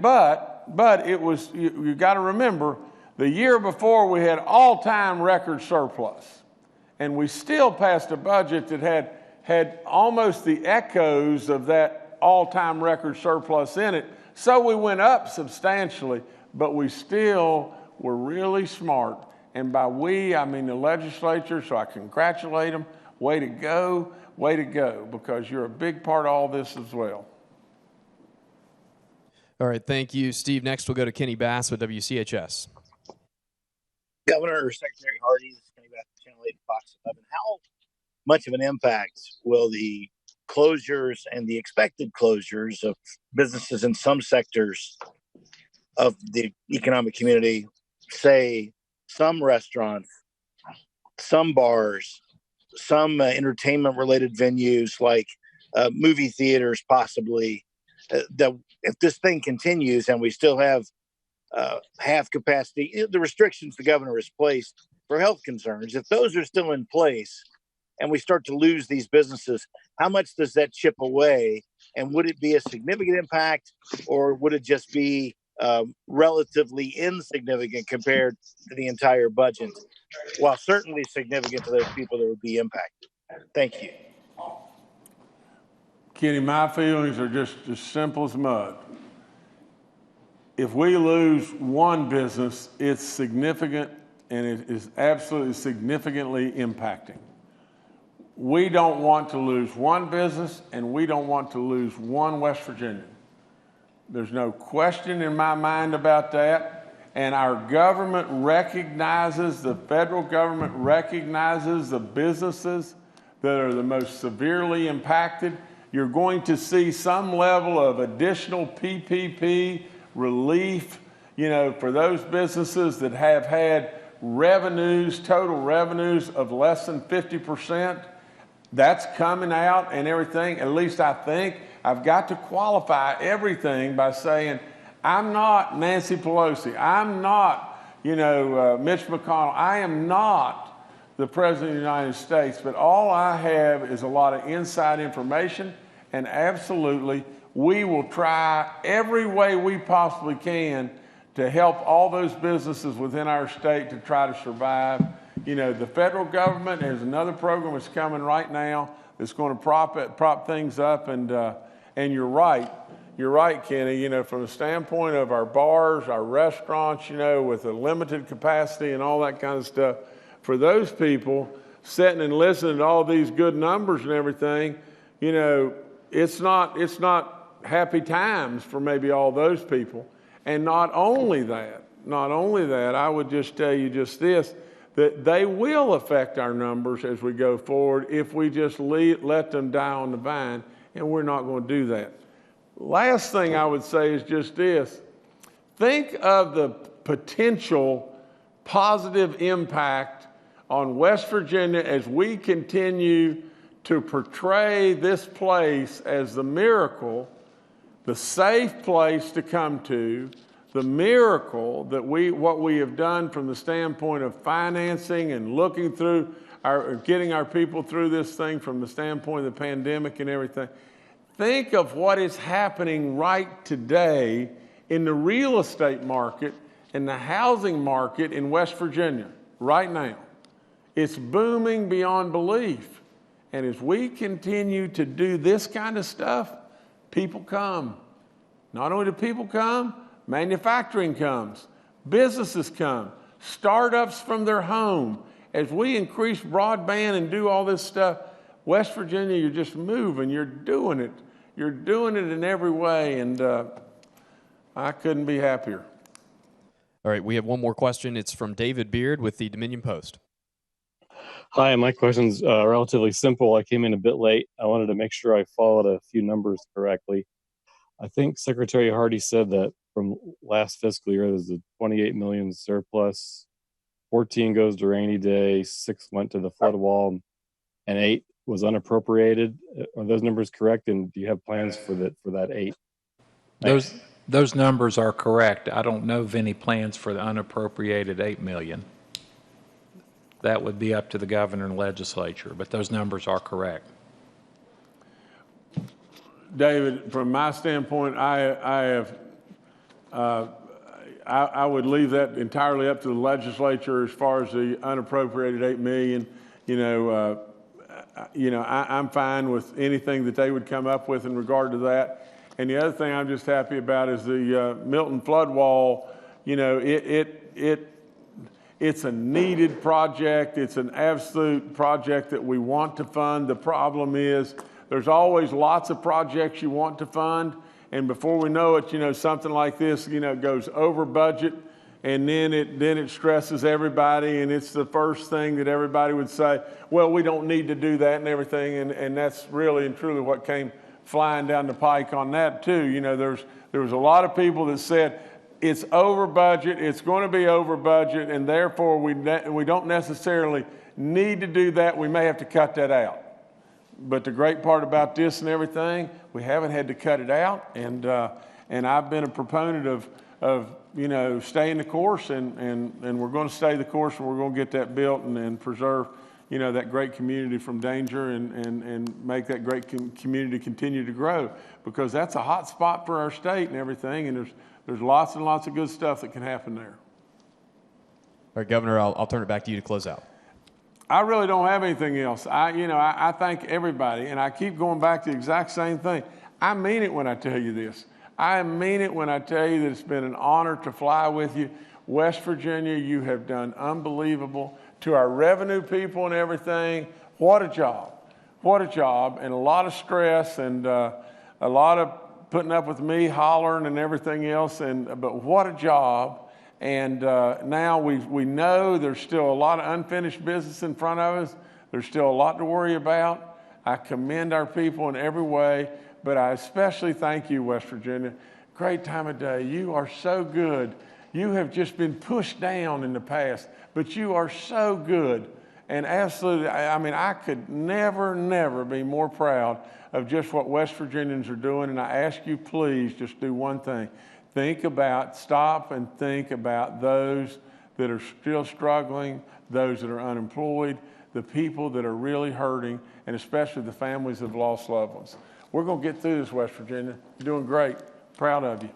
but it was, you got to remember, the year before we had all-time record surplus, and we still passed a budget that had almost the echoes of that all-time record surplus in it. So we went up substantially, but we still were really smart. And by we, I mean the legislature, so I congratulate them. Way to go, because you're a big part of all this as well. All right, thank you, Steve. Next, we'll go to Kenny Bass with WCHS. Governor Secretary Hardy, this is Kenny Bass, Channel 8, Fox 11. How much of an impact will the closures and the expected closures of businesses in some sectors of the economic community, say some restaurants, some bars, some entertainment-related venues like movie theaters possibly, that if this thing continues and we still have half capacity, the restrictions the governor has placed for health concerns, if those are still in place and we start to lose these businesses, how much does that chip away? And would it be a significant impact, or would it just be relatively insignificant compared to the entire budget, while certainly significant to those people that would be impacted? Thank you. Kenny, my feelings are just as simple as mud. If we lose one business, it's significant, and it is absolutely significantly impacting. we don't want to lose one business, and we don't want to lose one West Virginian. There's no question in my mind about that. And our government recognizes, the federal government recognizes the businesses that are the most severely impacted. You're going to see some level of additional PPP relief, for those businesses that have had revenues, total revenues of less than 50%. That's coming out and everything. At least I think I've got to qualify everything by saying, I'm not Nancy Pelosi. I'm not, Mitch McConnell. I am not the President of the United States, but all I have is a lot of inside information, and absolutely, we will try every way we possibly can to help all those businesses within our state to try to survive. The federal government has another program that's coming right now that's going to prop things up, and you're right. You're right, Kenny. From the standpoint of our bars, our restaurants, with a limited capacity and all that kind of stuff, for those people sitting and listening to all these good numbers and everything, it's not happy times for maybe all those people. And not only that, I would just tell you just this, that they will affect our numbers as we go forward if we just let them die on the vine, and we're not going to do that. Last thing I would say is just this. Think of the potential positive impact on West Virginia as we continue to portray this place as the miracle, the safe place to come to, the miracle that what we have done from the standpoint of financing and looking through getting our people through this thing from the standpoint of the pandemic and everything. Think of what is happening right today in the real estate market and the housing market in West Virginia right now. It's booming beyond belief. And as we continue to do this kind of stuff, people come. Not only do people come, manufacturing comes, businesses come, startups from their home. As we increase broadband and do all this stuff, West Virginia, you're just moving, you're doing it. You're doing it in every way, and I couldn't be happier. All right, we have one more question. It's from David Beard with the Dominion Post. Hi, my question's relatively simple. I came in a bit late. I wanted to make sure I followed a few numbers correctly. I think Secretary Hardy said that from last fiscal year, there's a 28 million surplus, 14 goes to rainy day, 6 went to the flood wall, and 8 was unappropriated. Are those numbers correct? And do you have plans for that 8? Those numbers are correct. I don't know of any plans for the unappropriated 8 million. That would be up to the governor and legislature, but those numbers are correct. David, from my standpoint, I would leave that entirely up to the legislature as far as the unappropriated 8 million. I'm fine with anything that they would come up with in regard to that. And the other thing I'm just happy about is the Milton flood wall. It's a needed project. It's an absolute project that we want to fund. The problem is there's always lots of projects you want to fund, and before we know it, something like this, goes over budget, and then it stresses everybody, and it's the first thing that everybody would say, well, we don't need to do that and everything, and that's really and truly what came flying down the pike on that too. There was a lot of people that said it's over budget, it's going to be over budget, and therefore we don't necessarily need to do that. We may have to cut that out. But the great part about this and everything, we haven't had to cut it out, and I've been a proponent of staying the course, and we're going to stay the course, and we're going to get that built and preserve that great community from danger and make that great community continue to grow, because that's a hot spot for our state and everything, and there's lots and lots of good stuff that can happen there. All right, Governor, I'll turn it back to you to close out. I really don't have anything else. I thank everybody, and I keep going back to the exact same thing. I mean it when I tell you this. I mean it when I tell you that it's been an honor to fly with you. West Virginia, you have done unbelievable. To our revenue people and everything, what a job. what a job, and a lot of stress and a lot of putting up with me hollering and everything else. But what a job. And now we know there's still a lot of unfinished business in front of us. There's still a lot to worry about. I commend our people in every way, but I especially thank you, West Virginia. Great time of day. You are so good. You have just been pushed down in the past, but you are so good. And absolutely, I mean, I could never be more proud of just what West Virginians are doing. And I ask you, please just do one thing. Stop and think about those that are still struggling, those that are unemployed, the people that are really hurting, and especially the families that have lost loved ones. We're going to get through this, West Virginia. You're doing great. Proud of you.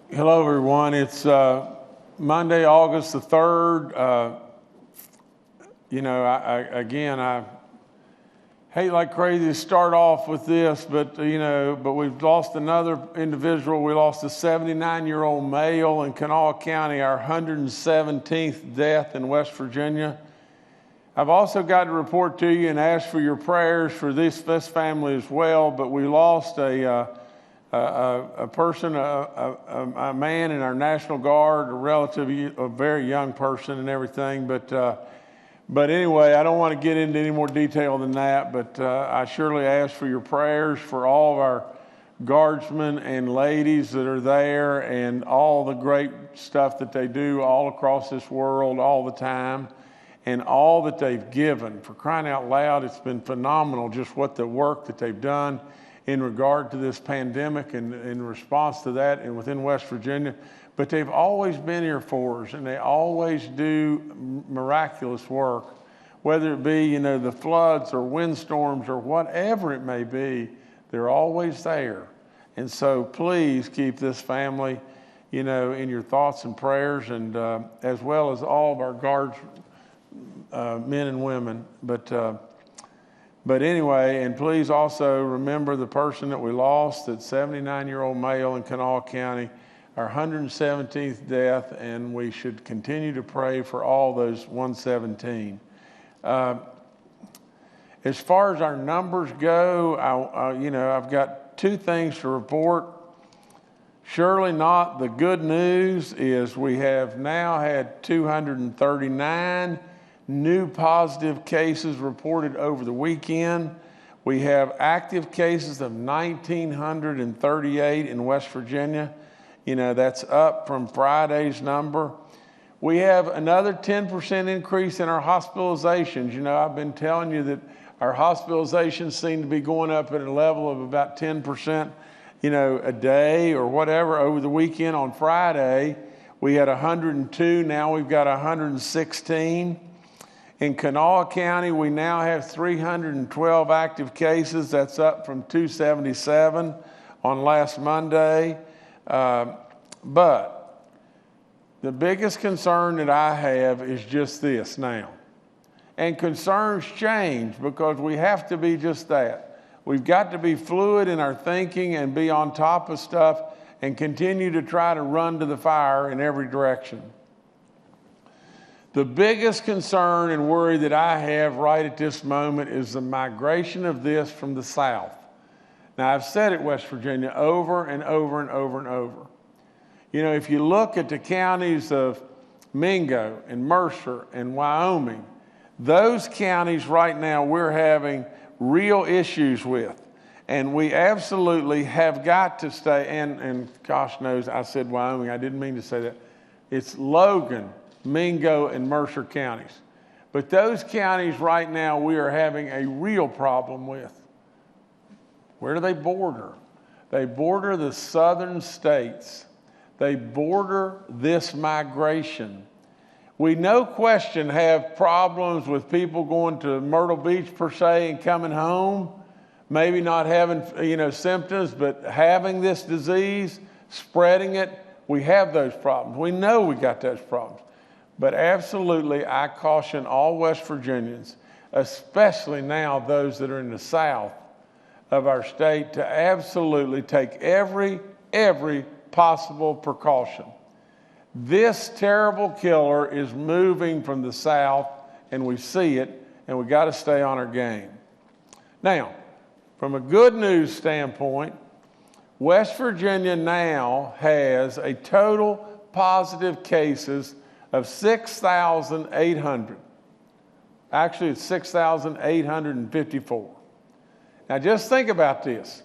Hello, everyone. It's Monday, August the 3rd. I hate like crazy to start off with this, but we've lost another individual. We lost a 79-year-old male in Kanawha County, our 117th death in West Virginia. I've also got to report to you and ask for your prayers for this family as well, but we lost a person, a man in our National Guard, a very young person and everything. But anyway, I don't want to get into any more detail than that, but I surely ask for your prayers for all of our guardsmen and ladies that are there and all the great stuff that they do all across this world all the time and all that they've given. For crying out loud, it's been phenomenal just what the work that they've done in regard to this pandemic and in response to that and within West Virginia. But they've always been here for us, and they always do miraculous work, whether it be, the floods or windstorms or whatever it may be, they're always there. And so please keep this family, in your thoughts and prayers, and as well as all of our guards, men and women. But anyway, and please also remember the person that we lost, that 79-year-old male in Kanawha County, our 117th death, and we should continue to pray for all those 117. As far as our numbers go, I've got two things to report. Surely not the good news is we have now had 239 new positive cases reported over the weekend. We have active cases of 1,938 in West Virginia. That's up from Friday's number. We have another 10% increase in our hospitalizations. I've been telling you that our hospitalizations seem to be going up at a level of about 10%, a day or whatever. Over the weekend on Friday, we had 102. Now we've got 116. In Kanawha County, we now have 312 active cases. That's up from 277 on last Monday. But the biggest concern that I have is just this now. And concerns change because we have to be just that. We've got to be fluid in our thinking and be on top of stuff and continue to try to run to the fire in every direction. The biggest concern and worry that I have right at this moment is the migration of this from the South. Now, I've said it, West Virginia, over and over and over and over. If you look at the counties of Mingo and Mercer and Wyoming, those counties right now we're having real issues with. And we absolutely have got to stay, and gosh knows I said Wyoming, I didn't mean to say that. It's Logan, Mingo, and Mercer counties. But those counties right now we are having a real problem with. Where do they border? They border the southern states. They border this migration. We, no question, have problems with people going to Myrtle Beach per se and coming home, maybe not having symptoms, but having this disease, spreading it. We have those problems. We know we got those problems. But absolutely, I caution all West Virginians, especially now those that are in the South of our state, to absolutely take every possible precaution. This terrible killer is moving from the South, and we see it, and we got to stay on our game. Now, from a good news standpoint, West Virginia now has a total positive cases of 6,800. Actually, it's 6,854. Now, just think about this.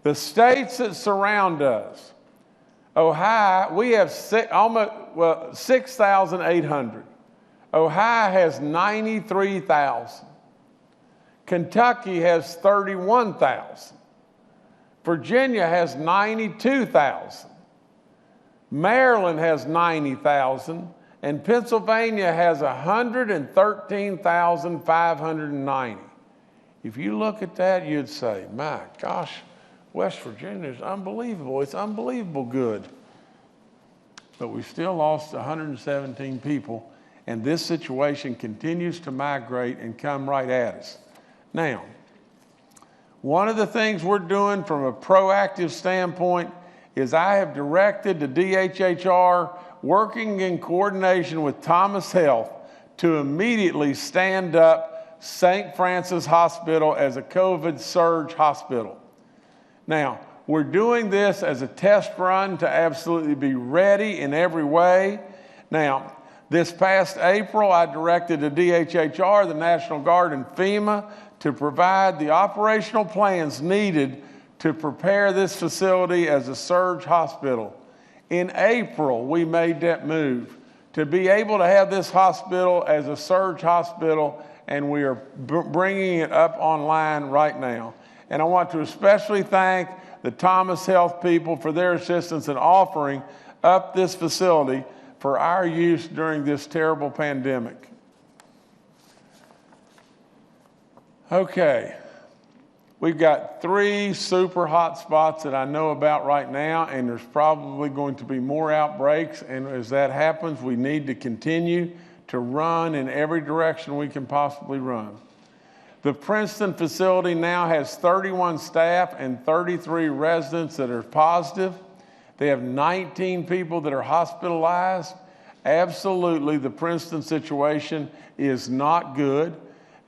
The states that surround us, Ohio, we have 6,800. Ohio has 93,000. Kentucky has 31,000. Virginia has 92,000. Maryland has 90,000. And Pennsylvania has 113,590. If you look at that, you'd say, my gosh, West Virginia is unbelievable. It's unbelievable good. but we still lost 117 people, and this situation continues to migrate and come right at us. Now, one of the things we're doing from a proactive standpoint is I have directed the DHHR, working in coordination with Thomas Health, to immediately stand up St. Francis Hospital as a COVID surge hospital. Now, we're doing this as a test run to absolutely be ready in every way. Now, this past April, I directed the DHHR, the National Guard, and FEMA to provide the operational plans needed to prepare this facility as a surge hospital. In April, we made that move to be able to have this hospital as a surge hospital, and we are bringing it up online right now. And I want to especially thank the Thomas Health people for their assistance in offering up this facility for our use during this terrible pandemic. Okay, we've got 3 super hot spots that I know about right now, and there's probably going to be more outbreaks, and as that happens, we need to continue to run in every direction we can possibly run. The Princeton facility now has 31 staff and 33 residents that are positive. They have 19 people that are hospitalized. Absolutely, the Princeton situation is not good.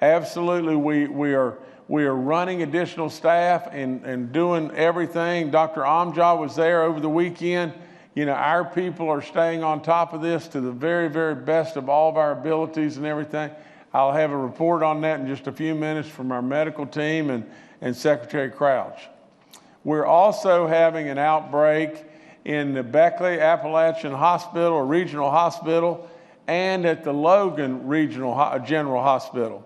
Absolutely, we are running additional staff and doing everything. Dr. Amjad was there over the weekend. You know, our people are staying on top of this to the very, very best of all of our abilities and everything. I'll have a report on that in just a few minutes from our medical team and Secretary Crouch. We're also having an outbreak in the Beckley Appalachian Hospital, or Regional Hospital, and at the Logan Regional General Hospital.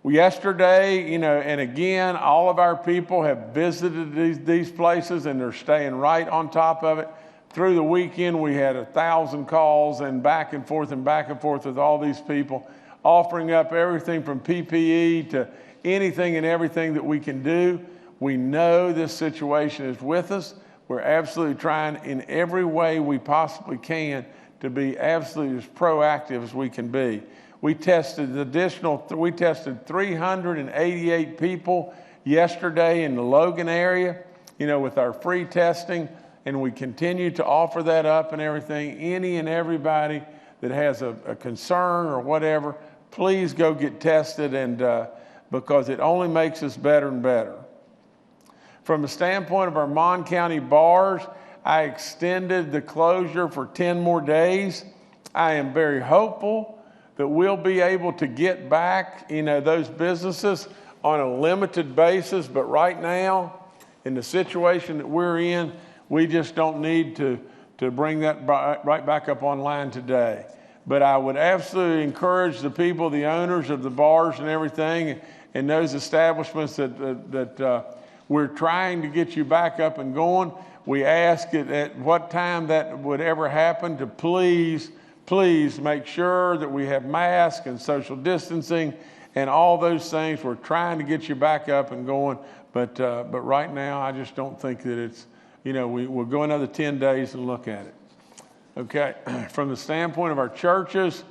Yesterday, you know, and again, all of our people have visited these places, and they're staying right on top of it. Through the weekend, we had 1,000 calls and back and forth with all these people, offering up everything from PPE to anything and everything that we can do. We know this situation is with us. We're absolutely trying in every way we possibly can to be absolutely as proactive as we can be. We tested 388 people yesterday in the Logan area, you know, with our free testing, and we continue to offer that up and everything. Any and everybody that has a concern or whatever, please go get tested, and because it only makes us better and better. From the standpoint of our Mon County bars, I extended the closure for 10 more days. I am very hopeful that we'll be able to get back, you know, those businesses on a limited basis, but right now, in the situation that we're in, we just don't need to bring that right back up online today. But I would absolutely encourage the people, the owners of the bars and everything, and those establishments that we're trying to get you back up and going. We ask at what time that would ever happen to please make sure that we have masks and social distancing and all those things. We're trying to get you back up and going, but right now I just don't think that it's, you know, we'll go another 10 days and look at it. Okay, from the standpoint of our churches,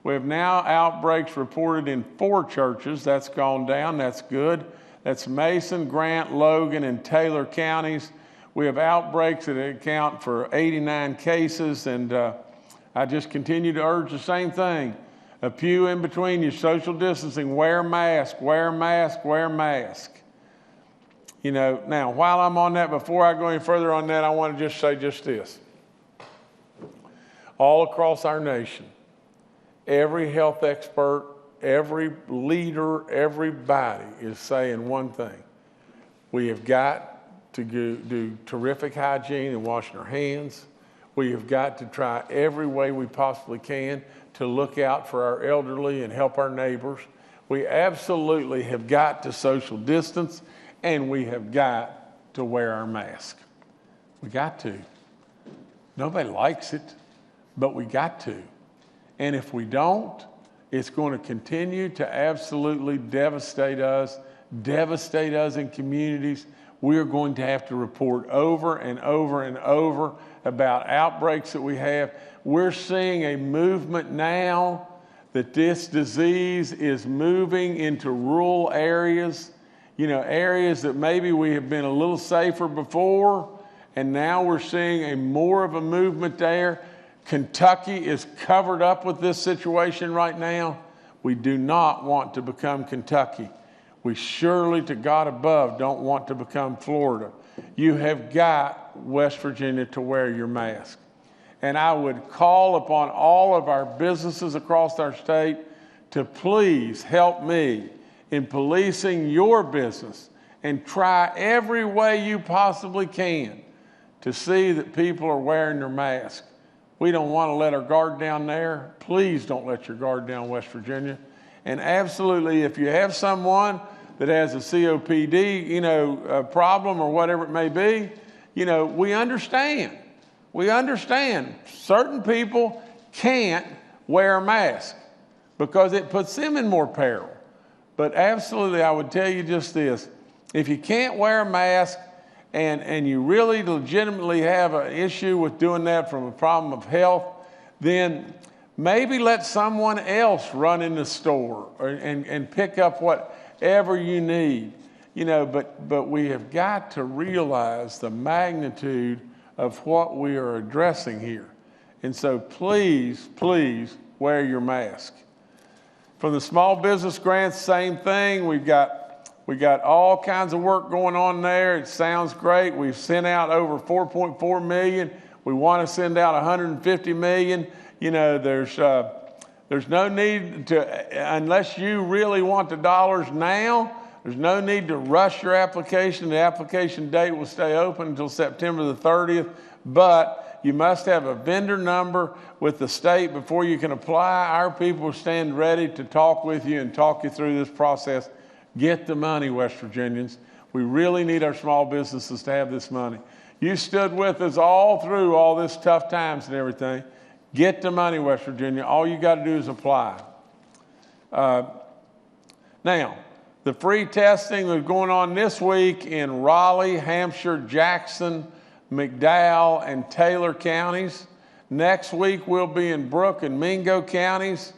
we have now outbreaks reported in 4 churches. That's gone down, that's good. That's Mason, Grant, Logan, and Taylor counties. We have outbreaks that account for 89 cases, and I just continue to urge the same thing. A pew in between you, social distancing, wear mask, wear mask, wear mask. You know, now, while I'm on that, before I go any further on that, I want to just say just this. All across our nation, every health expert, every leader, everybody is saying one thing. We have got to do terrific hygiene and washing our hands. We have got to try every way we possibly can to look out for our elderly and help our neighbors. We absolutely have got to social distance, and we have got to wear our mask. We got to. Nobody likes it, but we got to. And if we don't, it's going to continue to absolutely devastate us in communities. we are going to have to report over and over and over about outbreaks that we have. We're seeing a movement now that this disease is moving into rural areas, areas that maybe we have been a little safer before, and now we're seeing a more of a movement there. Kentucky is covered up with this situation right now. We do not want to become Kentucky. We surely, to God above, don't want to become Florida. You have got, West Virginia, to wear your mask. And I would call upon all of our businesses across our state to please help me in policing your business and try every way you possibly can to see that people are wearing their mask. We don't want to let our guard down there. Please don't let your guard down, West Virginia. And absolutely, if you have someone that has a COPD, problem or whatever it may be, we understand. We understand certain people can't wear a mask because it puts them in more peril. But absolutely, I would tell you just this. If you can't wear a mask and you really legitimately have an issue with doing that from a problem of health, then maybe let someone else run in the store and pick up whatever you need. But we have got to realize the magnitude of what we are addressing here. And so please, please wear your mask. From the small business grants, same thing. We got all kinds of work going on there. It sounds great. We've sent out over 4.4 million. We want to send out 150 million. There's no need to, unless you really want the dollars now, there's no need to rush your application. The application date will stay open until September the 30th, but you must have a vendor number with the state before you can apply. Our people stand ready to talk with you and talk you through this process. Get the money, West Virginians. We really need our small businesses to have this money. You stood with us all through all this tough times and everything. Get the money, West Virginia. All you got to do is apply. Now, the free testing that's going on this week in Raleigh, Hampshire, Jackson, McDowell, and Taylor counties. Next week, we'll be in Brooke and Mingo counties.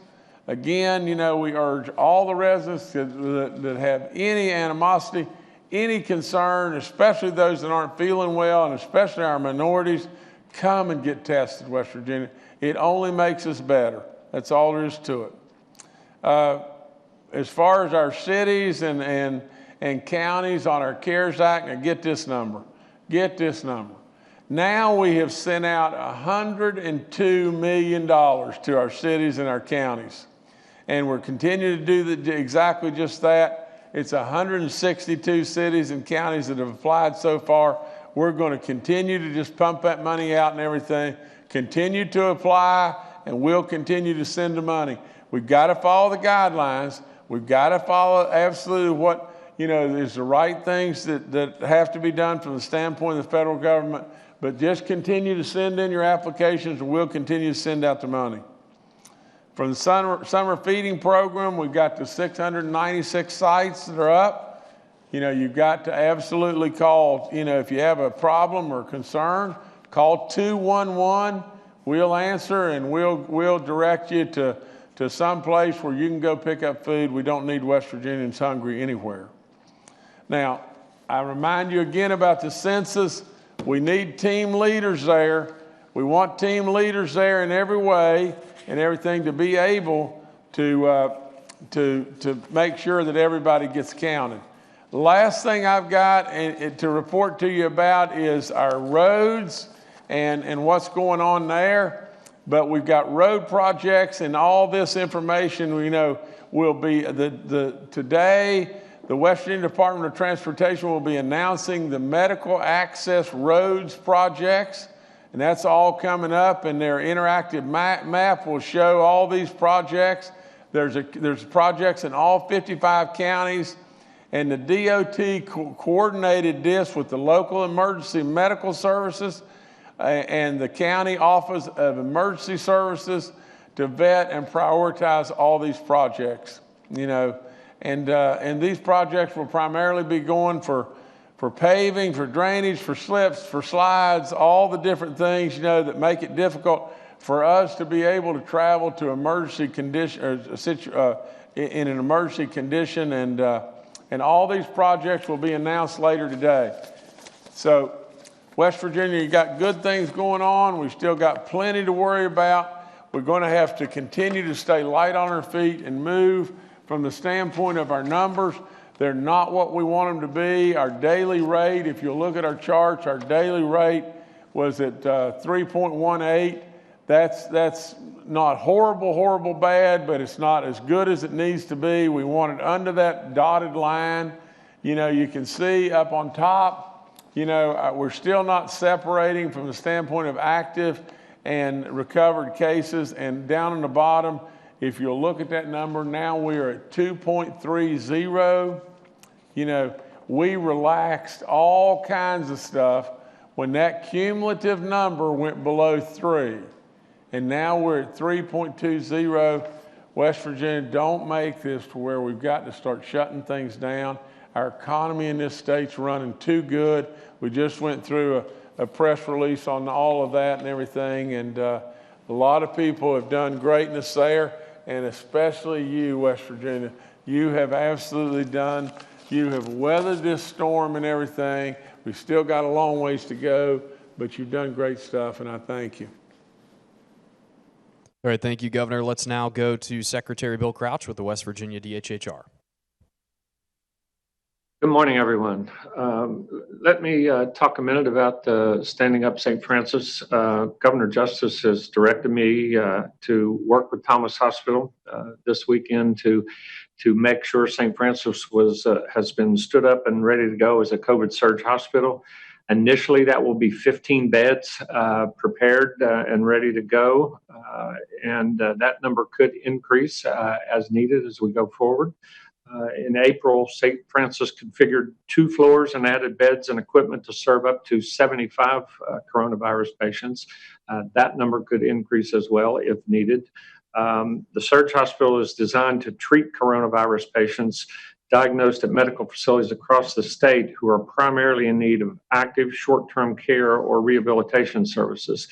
Again, we urge all the residents that have any animosity, any concern, especially those that aren't feeling well, and especially our minorities, come and get tested, West Virginia. It only makes us better. That's all there is to it. As far as our cities and counties on our CARES Act, now get this number. Get this number. Now we have sent out $102 million to our cities and our counties. And we're continuing to do exactly just that. It's 162 cities and counties that have applied so far. We're going to continue to just pump that money out and everything. Continue to apply, and we'll continue to send the money. We've got to follow the guidelines. We've got to follow absolutely what, is the right things that have to be done from the standpoint of the federal government. But just continue to send in your applications, and we'll continue to send out the money. From the summer feeding program, we've got the 696 sites that are up. You've got to absolutely call, if you have a problem or concern, call 211. We'll answer, and we'll direct you to some place where you can go pick up food. We don't need West Virginians hungry anywhere. Now, I remind you again about the census. We need team leaders there. We want team leaders there in every way and everything to be able to make sure that everybody gets counted. The last thing I've got to report to you about is our roads and what's going on there. But we've got road projects, and all this information, will be today. The West Virginia Department of Transportation will be announcing the medical access roads projects, and that's all coming up. And their interactive map will show all these projects. There's projects in all 55 counties, and the DOT coordinated this with the local emergency medical services and the County Office of Emergency Services to vet and prioritize all these projects, and these projects will primarily be going for for paving, for drainage, for slips, for slides, all the different things, that make it difficult for us to be able to travel to emergency condition, in an emergency condition, and all these projects will be announced later today. So West Virginia, you got good things going on. We've still got plenty to worry about. We're going to have to continue to stay light on our feet and move from the standpoint of our numbers. They're not what we want them to be. Our daily rate, if you look at our charts, our daily rate was at 3.18. That's not horrible bad, but it's not as good as it needs to be. We want it under that dotted line. You can see up on top, we're still not separating from the standpoint of active and recovered cases. And down on the bottom, if you'll look at that number, now we are at 2.30. We relaxed all kinds of stuff when that cumulative number went below 3. And now we're at 3.20. West Virginia, don't make this to where we've got to start shutting things down. Our economy in this state's running too good. We just went through a press release on all of that and everything. And a lot of people have done greatness there. And especially you, West Virginia, you have absolutely you have weathered this storm and everything. We've still got a long ways to go, but you've done great stuff, and I thank you. All right, thank you, Governor. Let's now go to Secretary Bill Crouch with the West Virginia DHHR. Good morning, everyone. Let me talk a minute about Standing Up St. Francis. Governor Justice has directed me to work with Thomas Hospital this weekend to make sure St. Francis has been stood up and ready to go as a COVID surge hospital. Initially, that will be 15 beds prepared and ready to go, and that number could increase as needed as we go forward. In April, St. Francis configured 2 floors and added beds and equipment to serve up to 75 coronavirus patients. That number could increase as well if needed. The Surge Hospital is designed to treat coronavirus patients diagnosed at medical facilities across the state who are primarily in need of active short-term care or rehabilitation services.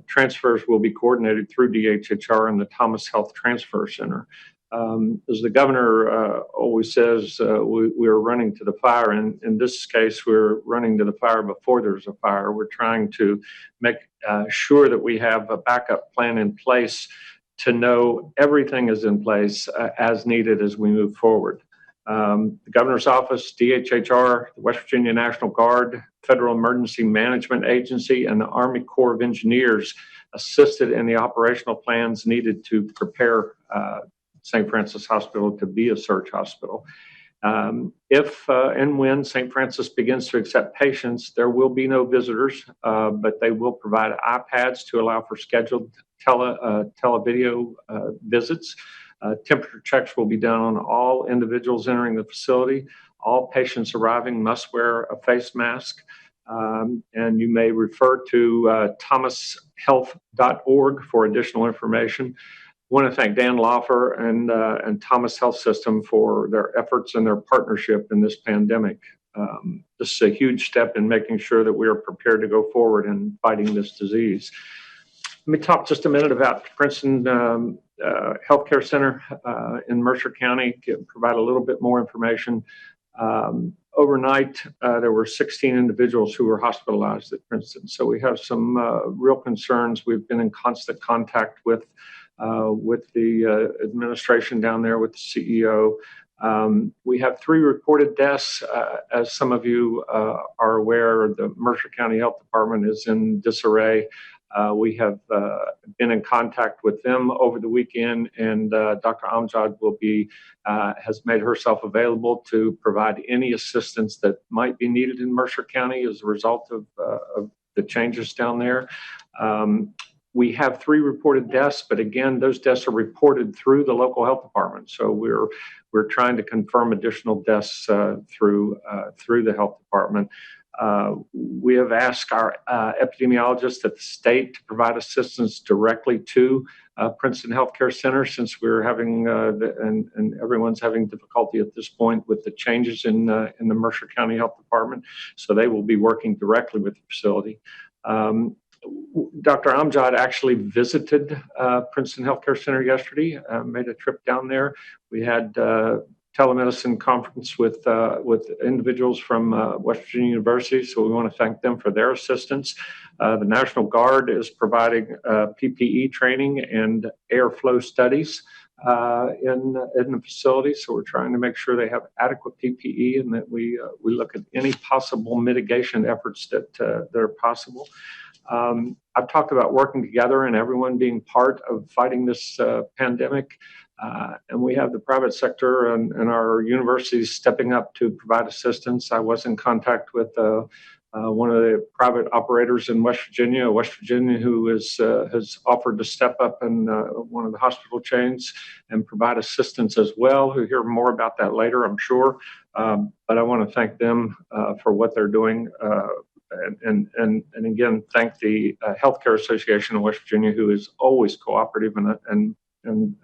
Transfers will be coordinated through DHHR and the Thomas Health Transfer Center. As the governor always says, we're running to the fire. And in this case, we're running to the fire before there's a fire. We're trying to make sure that we have a backup plan in place to know everything is in place as needed as we move forward. The governor's office, DHHR, the West Virginia National Guard, Federal Emergency Management Agency, and the Army Corps of Engineers assisted in the operational plans needed to prepare St. Francis Hospital to be a surge hospital. If and when St. Francis begins to accept patients, there will be no visitors, but they will provide iPads to allow for scheduled televideo visits. Temperature checks will be done on all individuals entering the facility. All patients arriving must wear a face mask. And you may refer to thomashealth.org for additional information. I want to thank Dan Laufer and Thomas Health System for their efforts and their partnership in this pandemic. This is a huge step in making sure that we are prepared to go forward in fighting this disease. Let me talk just a minute about Princeton Healthcare Center in Mercer County, provide a little bit more information. Overnight, there were 16 individuals who were hospitalized at Princeton. So we have some real concerns. We've been in constant contact with the administration down there, with the CEO. We have 3 reported deaths. As some of you are aware, the Mercer County Health Department is in disarray. We have been in contact with them over the weekend, and Dr. Amjad has made herself available to provide any assistance that might be needed in Mercer County as a result of the changes down there. We have 3 reported deaths, but again, those deaths are reported through the local health department. So we're trying to confirm additional deaths through the health department. We have asked our epidemiologists at the state to provide assistance directly to Princeton Healthcare Center, since we're having and everyone's having difficulty at this point with the changes in the Mercer County Health Department. So they will be working directly with the facility. Dr. Amjad actually visited Princeton Healthcare Center yesterday, made a trip down there. We had telemedicine conference with individuals from West Virginia University, so we want to thank them for their assistance. The National Guard is providing PPE training and airflow studies in the facility, so we're trying to make sure they have adequate PPE and that we look at any possible mitigation efforts that are possible. I've talked about working together and everyone being part of fighting this pandemic. And we have the private sector and our universities stepping up to provide assistance. I was in contact with one of the private operators in West Virginia, who has offered to step up in one of the hospital chains and provide assistance as well. We'll hear more about that later, I'm sure. But I want to thank them for what they're doing. And again, thank the Healthcare Association of West Virginia, who is always cooperative and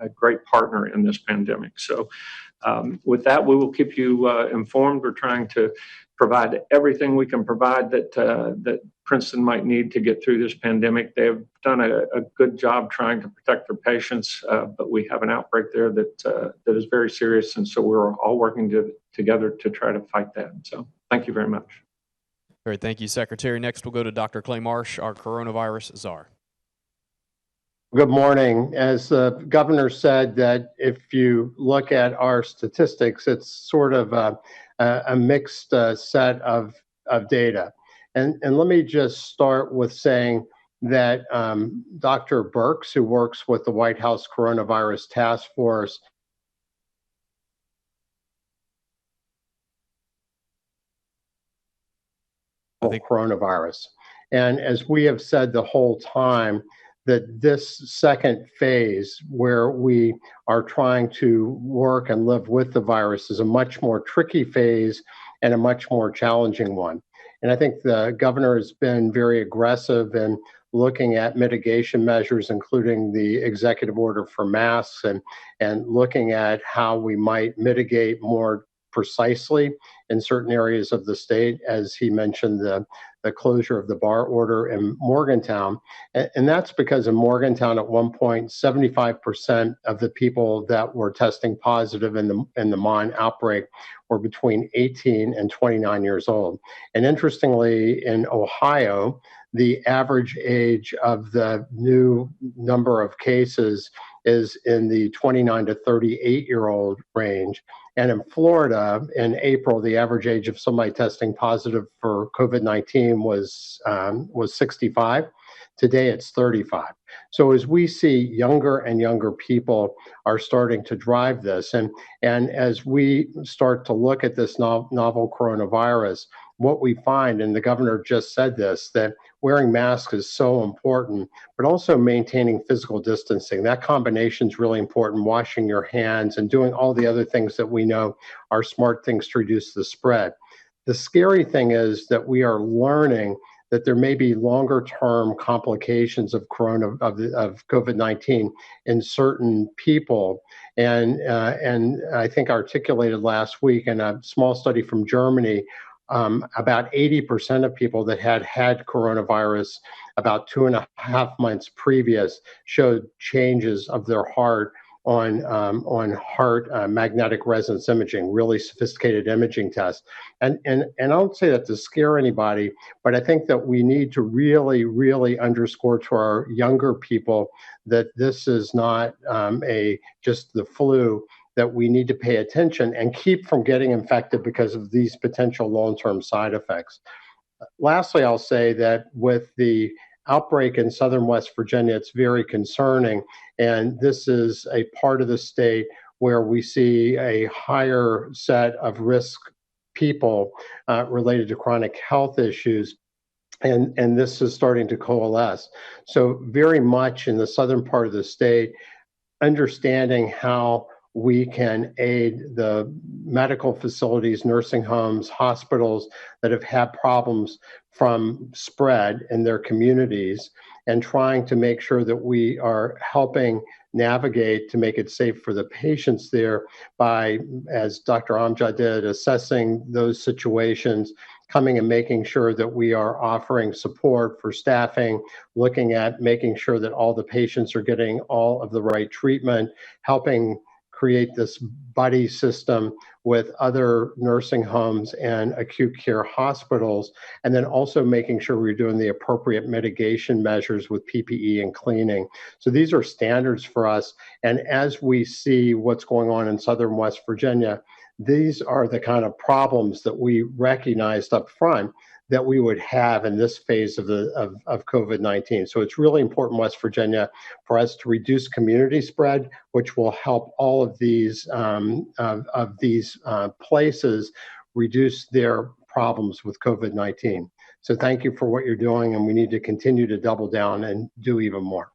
a great partner in this pandemic. So with that, we will keep you informed. We're trying to provide everything we can provide that Princeton might need to get through this pandemic. They've done a good job trying to protect their patients, but we have an outbreak there that is very serious, and so we're all working together to try to fight that. So thank you very much. Great, thank you, Secretary. Next, we'll go to Dr. Clay Marsh, our coronavirus czar. Good morning. As the governor said, that if you look at our statistics, it's sort of a mixed set of data. And let me just start with saying that Dr. Birx, who works with the White House Coronavirus Task Force, coronavirus. And as we have said the whole time, that this second phase where we are trying to work and live with the virus is a much more tricky phase and a much more challenging one. And I think the governor has been very aggressive in looking at mitigation measures, including the executive order for masks and looking at how we might mitigate more precisely in certain areas of the state, as he mentioned the closure of the bar order in Morgantown. And that's because in Morgantown at one point, 75% of the people that were testing positive in the Mon outbreak were between 18 and 29 years old. And interestingly, in Ohio, the average age of the new number of cases is in the 29 to 38-year-old range. And in Florida, in April, the average age of somebody testing positive for COVID-19 was 65. Today, it's 35. So as we see younger and younger people are starting to drive this, and as we start to look at this novel coronavirus, what we find, and the governor just said this, that wearing masks is so important, but also maintaining physical distancing. That combination is really important, washing your hands and doing all the other things that we know are smart things to reduce the spread. The scary thing is that we are learning that there may be longer-term complications of COVID-19 in certain people, and I think articulated last week in a small study from Germany, about 80% of people that had coronavirus about 2.5 months previous showed changes of their heart on heart magnetic resonance imaging, really sophisticated imaging tests. And I don't say that to scare anybody, but I think that we need to really, really underscore to our younger people that this is not just the flu, that we need to pay attention and keep from getting infected because of these potential long-term side effects. Lastly, I'll say that with the outbreak in southern West Virginia, it's very concerning. And this is a part of the state where we see a higher set of risk people related to chronic health issues. And this is starting to coalesce. So very much in the southern part of the state, understanding how we can aid the medical facilities, nursing homes, hospitals that have had problems from spread in their communities and trying to make sure that we are helping navigate to make it safe for the patients there by, as Dr. Amjad did, assessing those situations, coming and making sure that we are offering support for staffing, looking at making sure that all the patients are getting all of the right treatment, helping create this buddy system with other nursing homes and acute care hospitals, and then also making sure we're doing the appropriate mitigation measures with PPE and cleaning. So these are standards for us. And as we see what's going on in Southern West Virginia, these are the kind of problems that we recognized up front that we would have in this phase of COVID-19. So it's really important, West Virginia, for us to reduce community spread, which will help all of these places reduce their problems with COVID-19. So thank you for what you're doing, and we need to continue to double down and do even more.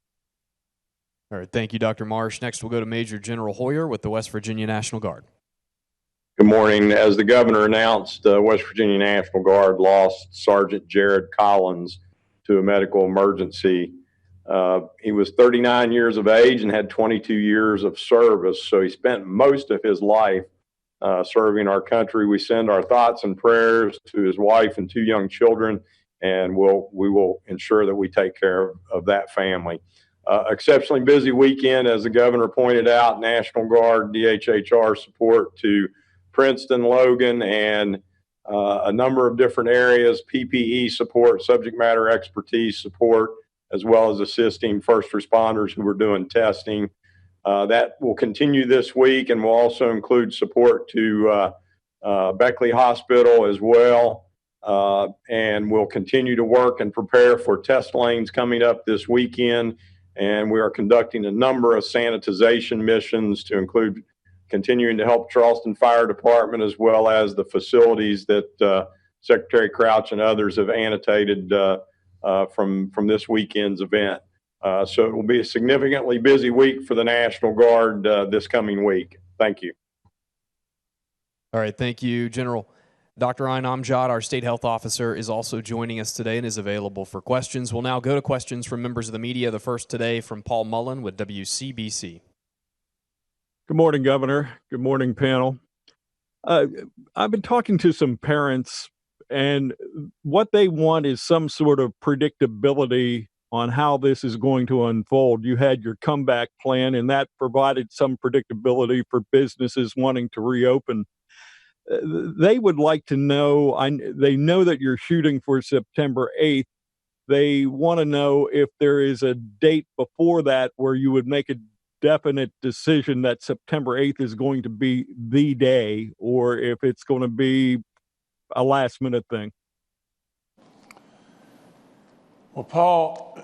All right, thank you, Dr. Marsh. Next, we'll go to Major General Hoyer with the West Virginia National Guard. Good morning. As the governor announced, West Virginia National Guard lost Sergeant Jared Collins to a medical emergency. He was 39 years of age and had 22 years of service, so he spent most of his life serving our country. We send our thoughts and prayers to his wife and 2 young children, and we will ensure that we take care of that family. Exceptionally busy weekend, as the governor pointed out. National Guard, DHHR support to Princeton, Logan, and a number of different areas, PPE support, subject matter expertise support, as well as assisting first responders who were doing testing. That will continue this week, and will also include support to Beckley Hospital as well. And we'll continue to work and prepare for test lanes coming up this weekend. And we are conducting a number of sanitization missions to include continuing to help Charleston Fire Department, as well as the facilities that Secretary Crouch and others have annotated from this weekend's event. So it will be a significantly busy week for the National Guard this coming week. Thank you. All right, thank you, General. Dr. Ayn Amjad, our state health officer, is also joining us today and is available for questions. We'll now go to questions from members of the media. The first today from Paul Mullen with WCBC. Good morning, Governor. Good morning, panel. I've been talking to some parents, and what they want is some sort of predictability on how this is going to unfold. You had your comeback plan, and that provided some predictability for businesses wanting to reopen. They would like to know, they know that you're shooting for September 8th. They want to know if there is a date before that where you would make a definite decision that September 8th is going to be the day, or if it's going to be a last minute thing. Well, Paul,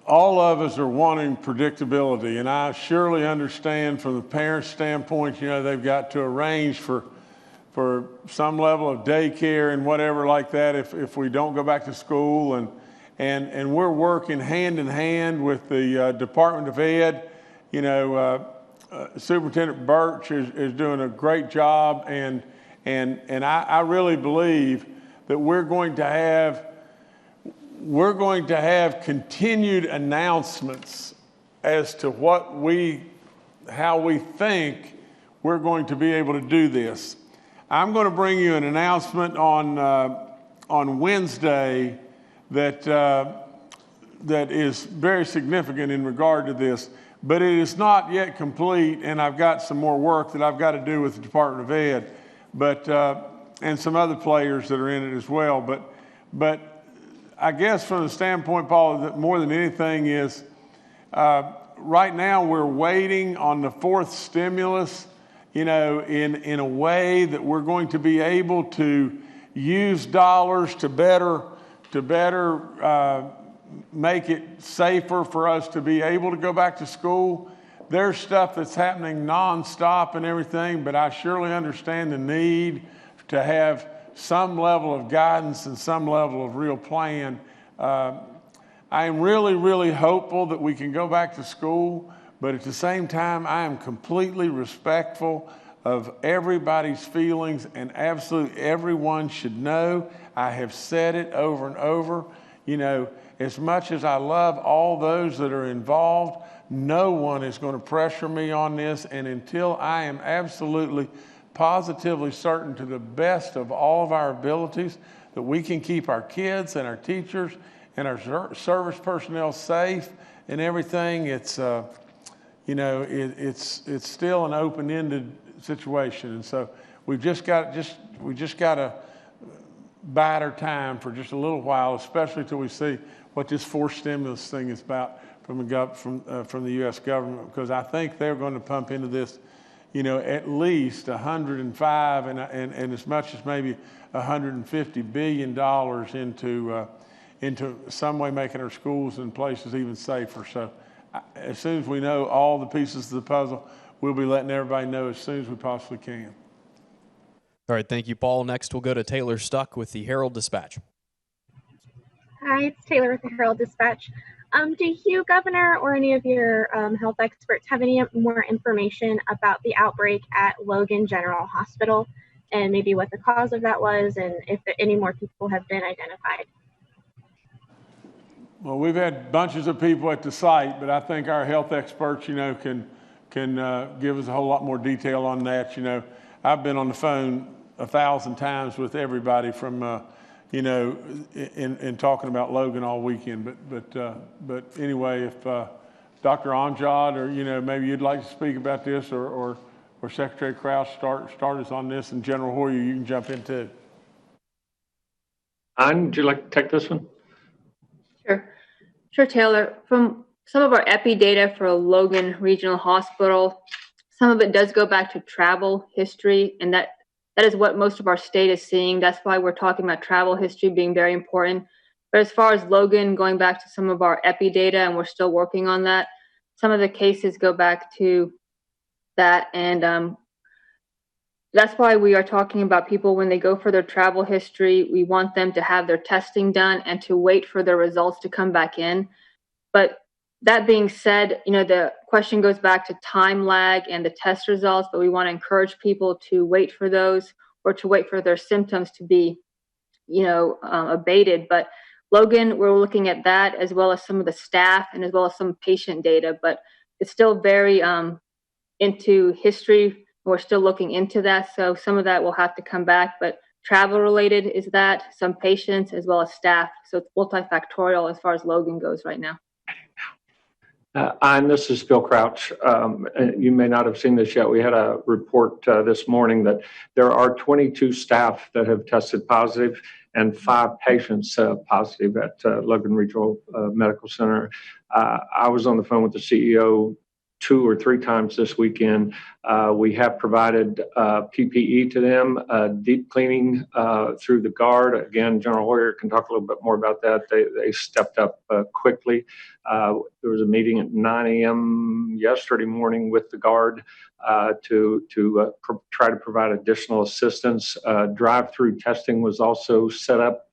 all of us are wanting predictability, and I surely understand from the parents' standpoint, they've got to arrange for some level of daycare and whatever like that if we don't go back to school, and we're working hand in hand with the Department of Ed. Superintendent Birch is doing a great job, and I really believe that we're going to have continued announcements as to how we think we're going to be able to do this. I'm going to bring you an announcement on Wednesday that is very significant in regard to this, but it is not yet complete, and I've got some more work that I've got to do with the Department of Ed, and some other players that are in it as well. But I guess from the standpoint, Paul, that more than anything is right now we're waiting on the fourth stimulus, in a way that we're going to be able to use dollars to better make it safer for us to be able to go back to school. There's stuff that's happening nonstop and everything, but I surely understand the need to have some level of guidance and some level of real plan. I am really, really hopeful that we can go back to school, but at the same time, I am completely respectful of everybody's feelings, and absolutely everyone should know I have said it over and over. You know, as much as I love all those that are involved, no one is going to pressure me on this. And until I am absolutely, positively certain to the best of all of our abilities that we can keep our kids and our teachers and our service personnel safe and everything, it's, you know, it's still an open-ended situation. And so we've just got to bide our time for just a little while, especially till we see what this forced stimulus thing is about from the U.S. government, because I think they're going to pump into this, you know, at least 105 and as much as maybe $150 billion into some way making our schools and places even safer. So as soon as we know all the pieces of the puzzle, we'll be letting everybody know as soon as we possibly can. All right, thank you, Paul. Next, we'll go to Taylor Stuck with the Herald-Dispatch. Hi, it's Taylor with the Herald-Dispatch. Do you, Governor, or any of your health experts have any more information about the outbreak at Logan General Hospital and maybe what the cause of that was and if any more people have been identified? Well, we've had bunches of people at the site, but I think our health experts, you know, can give us a whole lot more detail on that. You know, I've been on the phone 1,000 times with everybody from, you know, in talking about Logan all weekend. But anyway, if Dr. Amjad, or, you know, maybe you'd like to speak about this, or Secretary Krause start us on this, and General Hoyer, you can jump in too. Would you like to take this one? Sure, Taylor. From some of our epi data for Logan Regional Hospital, some of it does go back to travel history, and that is what most of our state is seeing. That's why we're talking about travel history being very important. But as far as Logan, going back to some of our epi data, and we're still working on that, some of the cases go back to that. And that's why we are talking about people when they go for their travel history, we want them to have their testing done and to wait for their results to come back in. But that being said, you know, the question goes back to time lag and the test results, but we want to encourage people to wait for those, or to wait for their symptoms to be, you know, abated. But Logan, we're looking at that as well as some of the staff and as well as some patient data, but it's still very into history. We're still looking into that. So some of that will have to come back, but travel related is that, some patients as well as staff. So it's multifactorial as far as Logan goes right now. And this is Bill Crouch. You may not have seen this yet. We had a report this morning that there are 22 staff that have tested positive and 5 patients positive at Logan Regional Medical Center. I was on the phone with the CEO 2 or 3 times this weekend. We have provided PPE to them, deep cleaning through the guard. Again, General Hoyer can talk a little bit more about that. They stepped up quickly. There was a meeting at 9 a.m. yesterday morning with the guard to try to provide additional assistance. Drive-through testing was also set up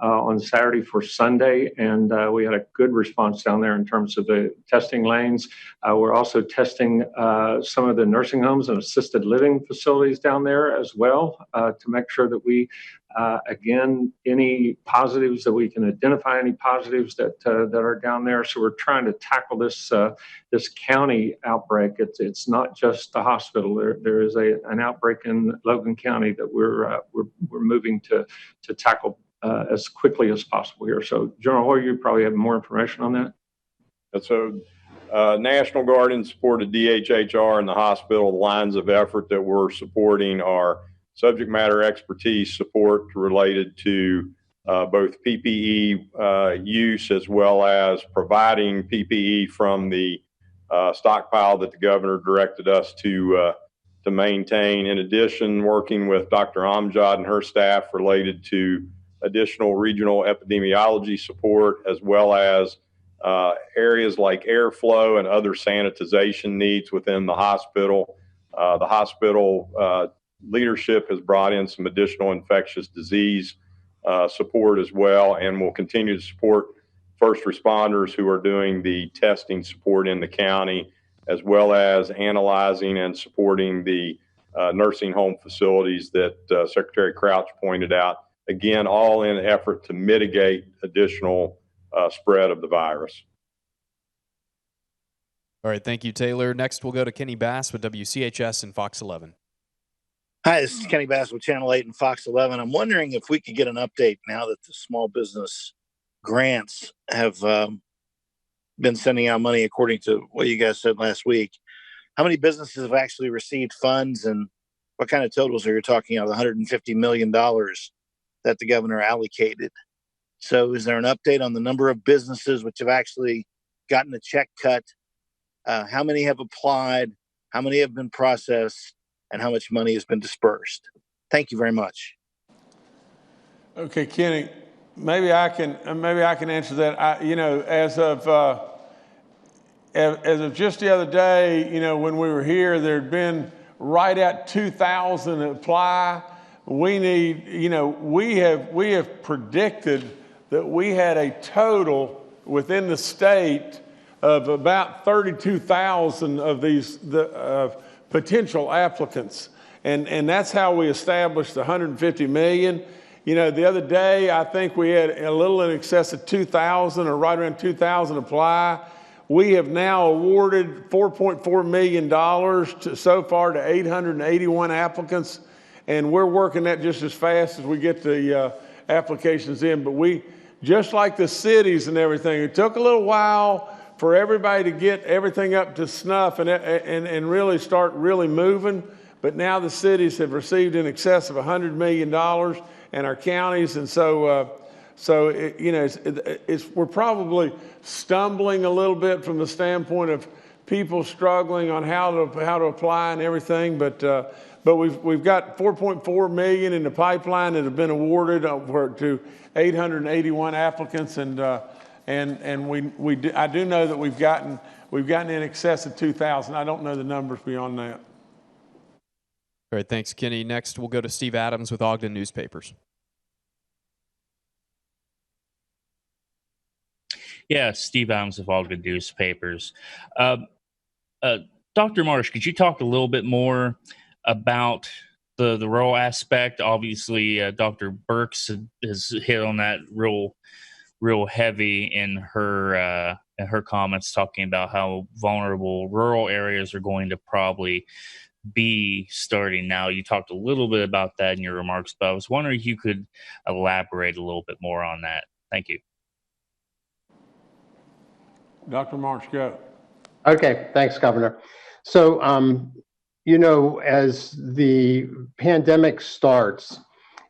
on Saturday for Sunday, and we had a good response down there in terms of the testing lanes. We're also testing some of the nursing homes and assisted living facilities down there as well to make sure that we, again, any positives that we can identify, any positives that are down there. So we're trying to tackle this this county outbreak. It's not just the hospital. There is an outbreak in Logan County that we're moving to tackle as quickly as possible here. So, General Hoyer, you probably have more information on that. So, National Guard in support of DHHR and the hospital, the lines of effort that we're supporting are subject matter expertise support related to both PPE use as well as providing PPE from the stockpile that the governor directed us to maintain. In addition, working with Dr. Amjad and her staff related to additional regional epidemiology support, as well as areas like airflow and other sanitization needs within the hospital. The hospital leadership has brought in some additional infectious disease support as well, and will continue to support first responders who are doing the testing support in the county, as well as analyzing and supporting the nursing home facilities that Secretary Crouch pointed out Again, all in an effort to mitigate additional spread of the virus. All right, thank you, Taylor. Next, we'll go to Kenny Bass with WCHS and Fox 11. Hi, this is Kenny Bass with Channel 8 and Fox 11. I'm wondering if we could get an update now that the small business grants have been sending out money according to what you guys said last week. How many businesses have actually received funds, and what kind of totals are you talking about? $150 million that the governor allocated. So is there an update on the number of businesses which have actually gotten a check cut? How many have applied? How many have been processed? And how much money has been dispersed? Thank you very much. Okay, Kenny, maybe I can answer that. As of just the other day, when we were here, there'd been right at 2,000 apply. We have predicted that we had a total within the state of about 32,000 of these potential applicants. And that's how we established the 150 million. The other day, I think we had a little in excess of 2,000 or right around 2,000 apply. We have now awarded $4.4 million so far to 881 applicants. And we're working that just as fast as we get the applications in. But just like the cities and everything, it took a little while for everybody to get everything up to snuff and really start really moving. But now the cities have received in excess of $100 million, and our counties. And we're probably stumbling a little bit from the standpoint of people struggling on how to apply and everything. But we've got 4.4 million in the pipeline that have been awarded to 881 applicants, and I do know that we've gotten in excess of 2,000. I don't know the numbers beyond that. All right, thanks, Kenny. Next, we'll go to Steve Adams with Ogden Newspapers. Yeah, Steve Adams of Ogden Newspapers. Dr. Marsh, could you talk a little bit more about the rural aspect? Obviously, Dr. Burks has hit on that real heavy in her comments, talking about how vulnerable rural areas are going to probably be starting now. You talked a little bit about that in your remarks, but I was wondering if you could elaborate a little bit more on that. Thank you. Dr. Marsh, go. Okay, thanks, Governor. So, as the pandemic starts,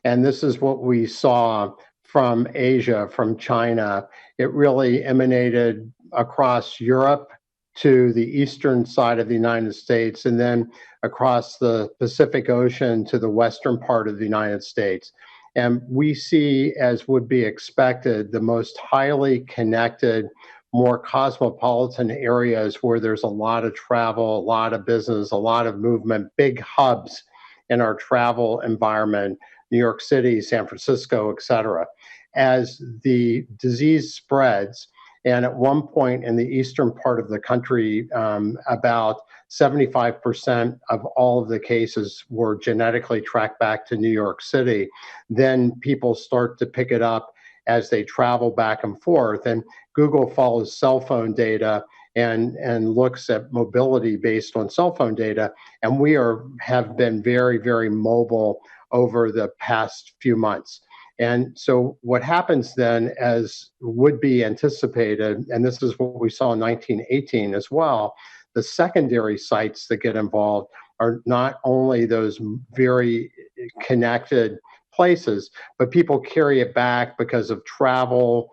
and this is what we saw from Asia, from China, it really emanated across Europe to the eastern side of the United States, and then across the Pacific Ocean to the western part of the United States. And we see, as would be expected, the most highly connected, more cosmopolitan areas where there's a lot of travel, a lot of business, a lot of movement, big hubs in our travel environment, New York City, San Francisco, et cetera. As the disease spreads, and at one point in the eastern part of the country, about 75% of all of the cases were genetically tracked back to New York City, then people start to pick it up as they travel back and forth. And Google follows cell phone data and looks at mobility based on cell phone data. And we have been very, very mobile over the past few months. And so what happens then, as would be anticipated, and this is what we saw in 1918 as well, the secondary sites that get involved are not only those very connected places, but people carry it back because of travel,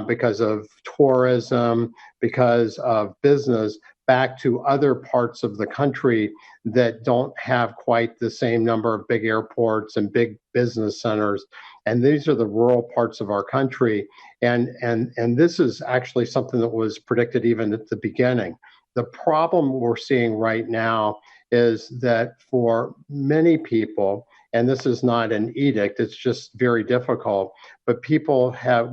because of tourism, because of business, back to other parts of the country that don't have quite the same number of big airports and big business centers. And these are the rural parts of our country. And this is actually something that was predicted even at the beginning. The problem we're seeing right now is that for many people, and this is not an edict, it's just very difficult, but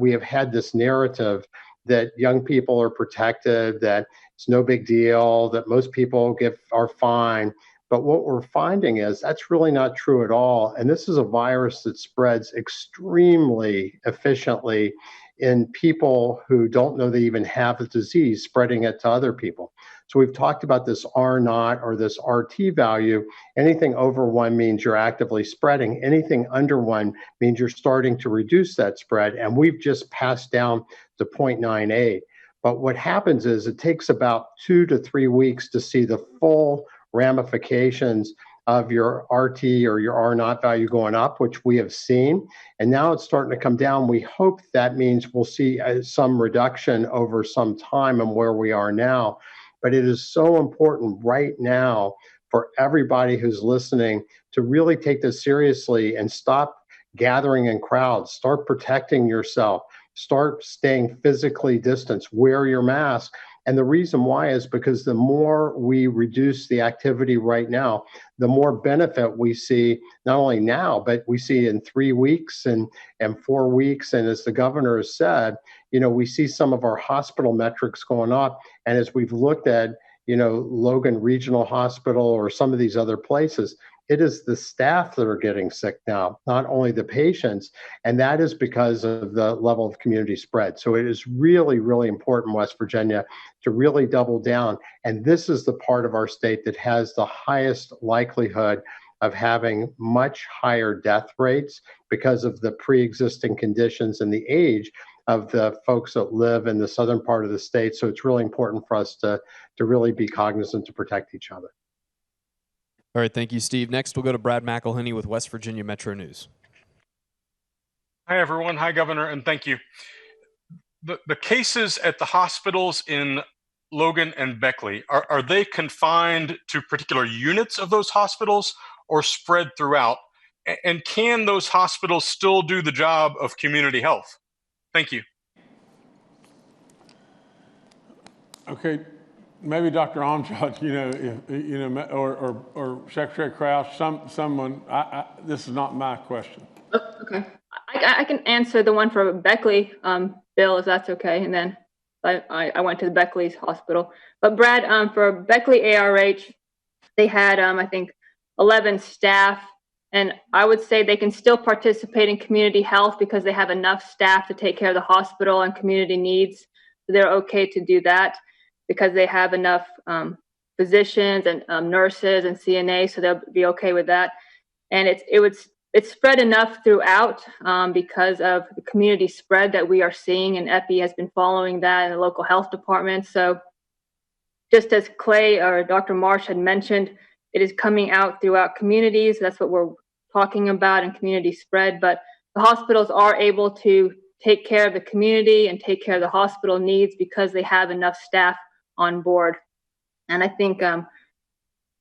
we have had this narrative that young people are protected, that it's no big deal, that most people are fine. But what we're finding is that's really not true at all. And this is a virus that spreads extremely efficiently in people who don't know they even have the disease, spreading it to other people. So we've talked about this R naught or this RT value. Anything over 1 means you're actively spreading. Anything under 1 means you're starting to reduce that spread. And we've just passed down to 0.98. But what happens is it takes about 2 to 3 weeks to see the full ramifications of your RT or your R naught value going up, which we have seen. And now it's starting to come down. We hope that means we'll see some reduction over some time and where we are now. But it is so important right now for everybody who's listening to really take this seriously and stop gathering in crowds, start protecting yourself, start staying physically distanced, wear your mask. And the reason why is because the more we reduce the activity right now, the more benefit we see, not only now, but we see in 3 weeks and 4 weeks. And as the governor has said, we see some of our hospital metrics going up. And as we've looked at, Logan Regional Hospital or some of these other places, it is the staff that are getting sick now, not only the patients. And that is because of the level of community spread. So it is really, really important, West Virginia, to really double down. And this is the part of our state that has the highest likelihood of having much higher death rates because of the pre-existing conditions and the age of the folks that live in the southern part of the state. So it's really important for us to really be cognizant to protect each other. All right, thank you, Steve. Next, we'll go to Brad McElhenney with West Virginia Metro News. Hi, everyone. Hi, Governor, and thank you. The cases at the hospitals in Logan and Beckley, are they confined to particular units of those hospitals or spread throughout? And can those hospitals still do the job of community health? Thank you. Okay. Maybe Dr. Amjad, or Secretary Crouch, someone. This is not my question. Oh, okay, I can answer the one for Beckley, Bill, if that's okay, and then I went to the Beckley's hospital. But Brad, for Beckley ARH, they had I think 11 staff, and I would say they can still participate in community health because they have enough staff to take care of the hospital and community needs. So they're okay to do that, because they have enough physicians and nurses and CNA, so they'll be okay with that. And it's spread enough throughout because of the community spread that we are seeing, and EPI has been following that in the local health department. So just as Clay or Dr. Marsh had mentioned, it is coming out throughout communities. That's what we're talking about in community spread. But the hospitals are able to take care of the community and take care of the hospital needs because they have enough staff on board. And I think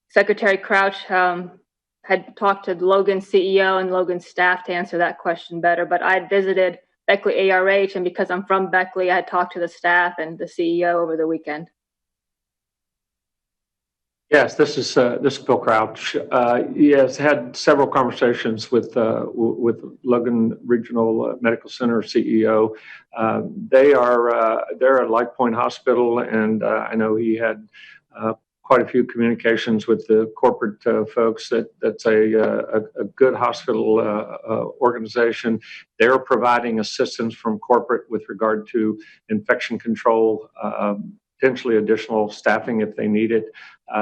Secretary Crouch had talked to Logan's CEO and Logan's staff to answer that question better. But I had visited Beckley ARH, and because I'm from Beckley, I had talked to the staff and the CEO over the weekend. Yes, this is Bill Crouch. Yes, had several conversations with Logan Regional Medical Center CEO. They're a Light Point Hospital, and I know he had quite a few communications with the corporate folks. That's a good hospital organization. They're providing assistance from corporate with regard to infection control, potentially additional staffing if they need it.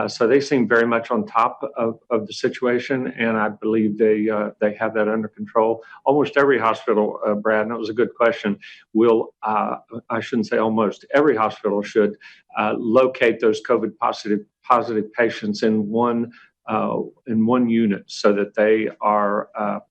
So they seem very much on top of the situation, and I believe they have that under control. Almost every hospital, Brad, and that was a good question, will, I shouldn't say almost, every hospital should locate those COVID positive patients in one unit so that they are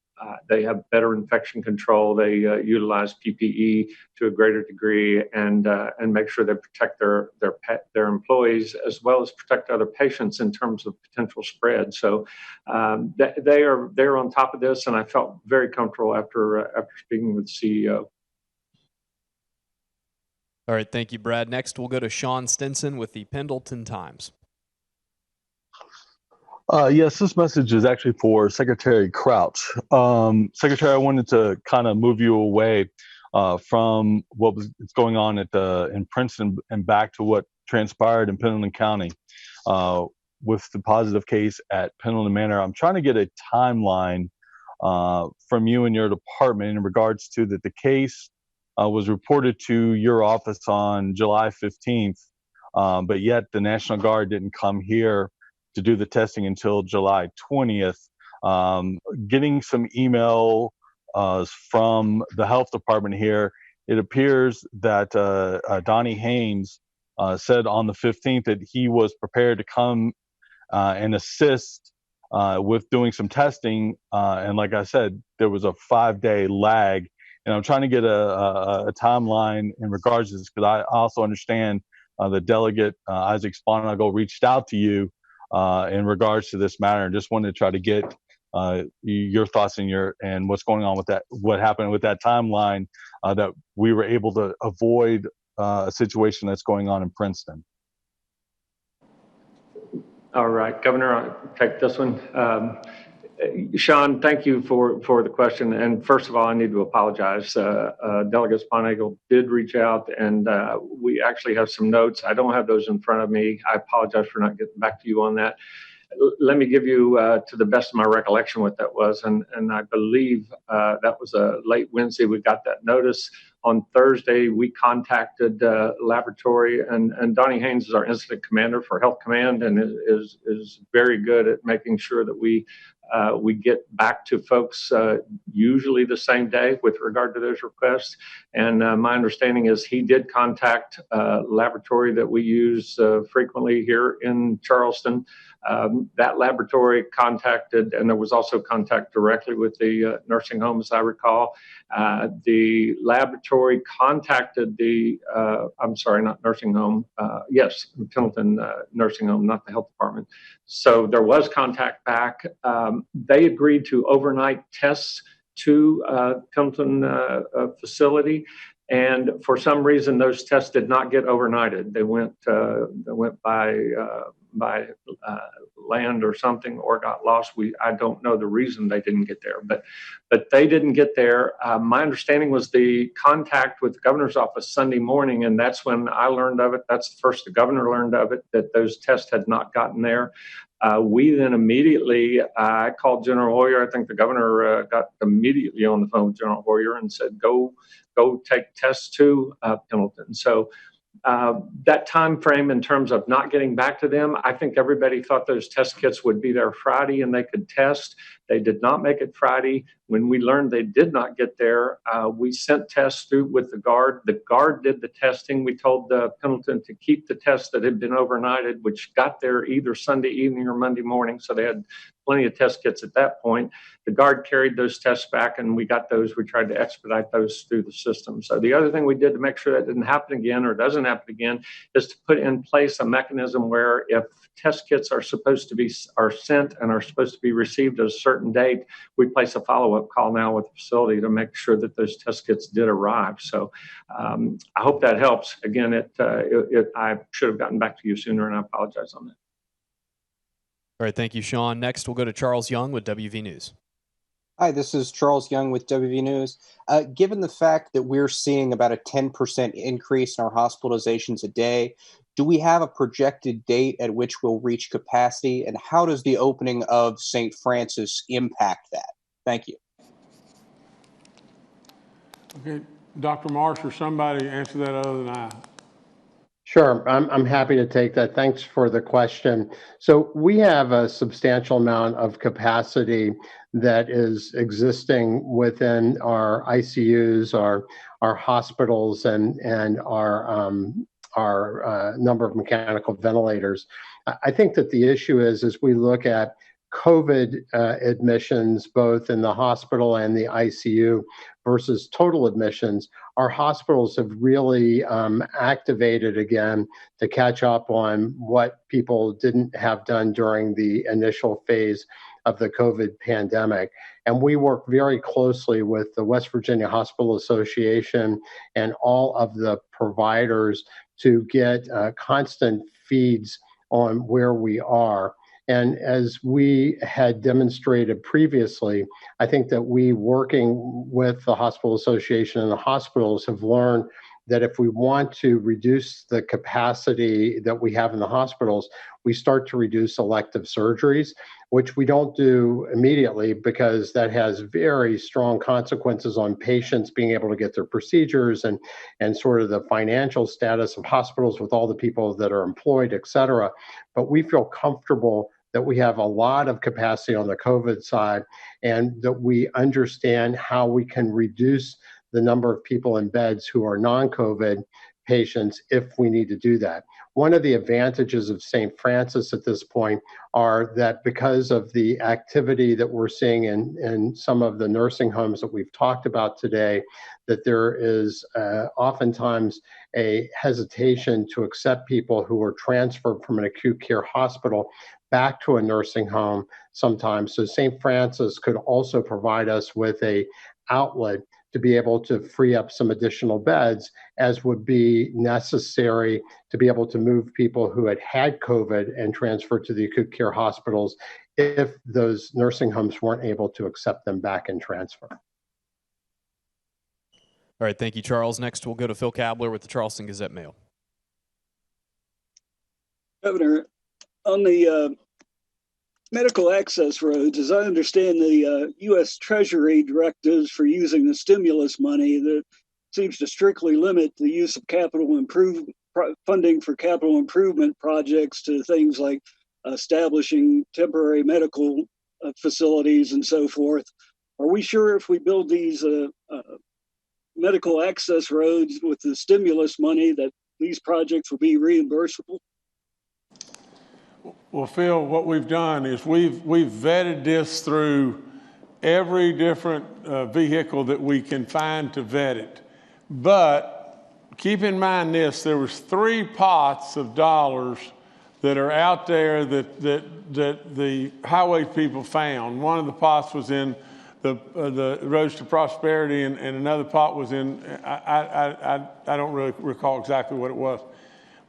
they have better infection control. They utilize PPE to a greater degree, and make sure they protect their employees as well as protect other patients in terms of potential spread. So they're on top of this, and I felt very comfortable after speaking with the CEO. All right, thank you, Brad. Next, we'll go to Sean Stinson with the Pendleton Times. Yes, this message is actually for Secretary Crouch. Secretary, I wanted to kind of move you away from what was going on in Princeton and back to what transpired in Pendleton County. with the positive case at Pendleton Manor. I'm trying to get a timeline from you and your department in regards to that the case was reported to your office on July 15th, but yet the National Guard didn't come here to do the testing until July 20th. Getting some email from the health department here, it appears that Donnie Haynes said on the 15th that he was prepared to come and assist with doing some testing. And like I said, there was a 5-day lag. And I'm trying to get a timeline in regards to this, because I also understand the delegate Isaac Sponagle reached out to you in regards to this matter, and just wanted to try to get your thoughts and what's going on with that, what happened with that timeline, that we were able to avoid a situation that's going on in Princeton. All right, Governor, I'll take this one. Sean, thank you for the question. And first of all, I need to apologize. Delegate Sponagle did reach out, and we actually have some notes. I don't have those in front of me. I apologize for not getting back to you on that. Let me give you, to the best of my recollection, what that was. And I believe that was a late Wednesday. We got that notice. On Thursday, we contacted laboratory, and Donnie Haynes is our incident commander for Health Command, and is very good at making sure that we get back to folks usually the same day with regard to those requests. And my understanding is he did contact laboratory that we use frequently here in Charleston. That laboratory contacted, and there was also contact directly with the nursing home, as I recall. The laboratory contacted the, I'm sorry, not nursing home. Yes, Pendleton Nursing Home, not the health department. So there was contact back. They agreed to overnight tests to Pendleton facility. And for some reason, those tests did not get overnighted. They went by land or something, or got lost. I don't know the reason they didn't get there, but they didn't get there. My understanding was the contact with the governor's office Sunday morning, and that's when I learned of it. That's the first the governor learned of it, that those tests had not gotten there. We then immediately, I called General Hoyer. I think the governor got immediately on the phone with General Hoyer and said, go take tests to Pendleton. So that time frame in terms of not getting back to them, I think everybody thought those test kits would be there Friday and they could test. They did not make it Friday. When we learned they did not get there, we sent tests through with the Guard. The Guard did the testing. We told Pendleton to keep the tests that had been overnighted, which got there either Sunday evening or Monday morning. So they had plenty of test kits at that point. The Guard carried those tests back, and we got those. We tried to expedite those through the system. So the other thing we did to make sure that didn't happen again, or doesn't happen again, is to put in place a mechanism where if test kits are sent and are supposed to be received at a certain date, we place a follow-up call now with the facility to make sure that those test kits did arrive. So I hope that helps. Again, I should have gotten back to you sooner, and I apologize on that. All right, thank you, Sean. Next, we'll go to Charles Young with WV News. Hi, this is Charles Young with WV News. Given the fact that we're seeing about a 10% increase in our hospitalizations a day, do we have a projected date at which we'll reach capacity, and how does the opening of St. Francis impact that? Thank you. Okay, Dr. Marsh or somebody answer that other than I. Sure, I'm happy to take that. Thanks for the question. So we have a substantial amount of capacity that is existing within our ICUs, our hospitals, and our number of mechanical ventilators. I think that the issue is, as we look at COVID admissions, both in the hospital and the ICU versus total admissions, our hospitals have really activated again to catch up on what people didn't have done during the initial phase of the COVID pandemic. And we work very closely with the West Virginia Hospital Association and all of the providers to get constant feeds on where we are. And as we had demonstrated previously, I think that we, working with the Hospital Association and the hospitals, have learned that if we want to reduce the capacity that we have in the hospitals, we start to reduce elective surgeries, which we don't do immediately because that has very strong consequences on patients being able to get their procedures and sort of the financial status of hospitals with all the people that are employed, et cetera. But we feel comfortable that we have a lot of capacity on the COVID side and that we understand how we can reduce the number of people in beds who are non-COVID patients if we need to do that. One of the advantages of St. Francis at this point are that because of the activity that we're seeing in some of the nursing homes that we've talked about today, that there is oftentimes a hesitation to accept people who are transferred from an acute care hospital back to a nursing home sometimes. So St. Francis could also provide us with a outlet to be able to free up some additional beds, as would be necessary to be able to move people who had COVID and transfer to the acute care hospitals if those nursing homes weren't able to accept them back and transfer. All right, thank you, Charles. Next, we'll go to Phil Kabler with the Charleston Gazette-Mail. Governor, on the medical access roads, as I understand the U.S. Treasury directives for using the stimulus money, that seems to strictly limit the use of funding for capital improvement projects to things like establishing temporary medical facilities and so forth. Are we sure if we build these medical access roads with the stimulus money that these projects will be reimbursable? Well, Phil, what we've done is we've vetted this through every different vehicle that we can find to vet it. But keep in mind this, there was 3 pots of dollars that are out there that the highway people found. One of the pots was in the Roads to Prosperity, and another pot was in, I don't really recall exactly what it was.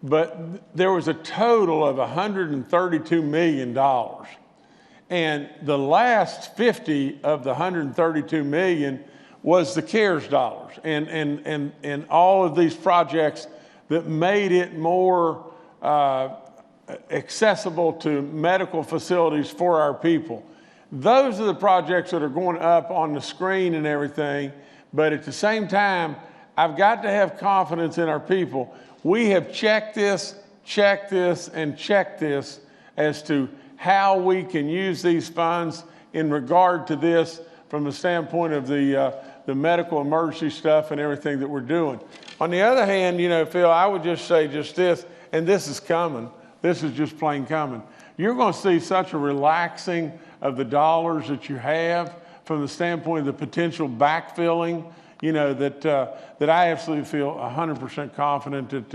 But there was a total of $132 million. And the last 50 of the $132 million was the CARES dollars and all of these projects that made it more accessible to medical facilities for our people. Those are the projects that are going up on the screen and everything. But at the same time, I've got to have confidence in our people. We have checked this, and checked this as to how we can use these funds in regard to this from the standpoint of the medical emergency stuff and everything that we're doing. On the other hand, Phil, I would just say just this, and this is coming. This is just plain coming. You're going to see such a relaxing of the dollars that you have from the standpoint of the potential backfilling, that I absolutely feel 100% confident that,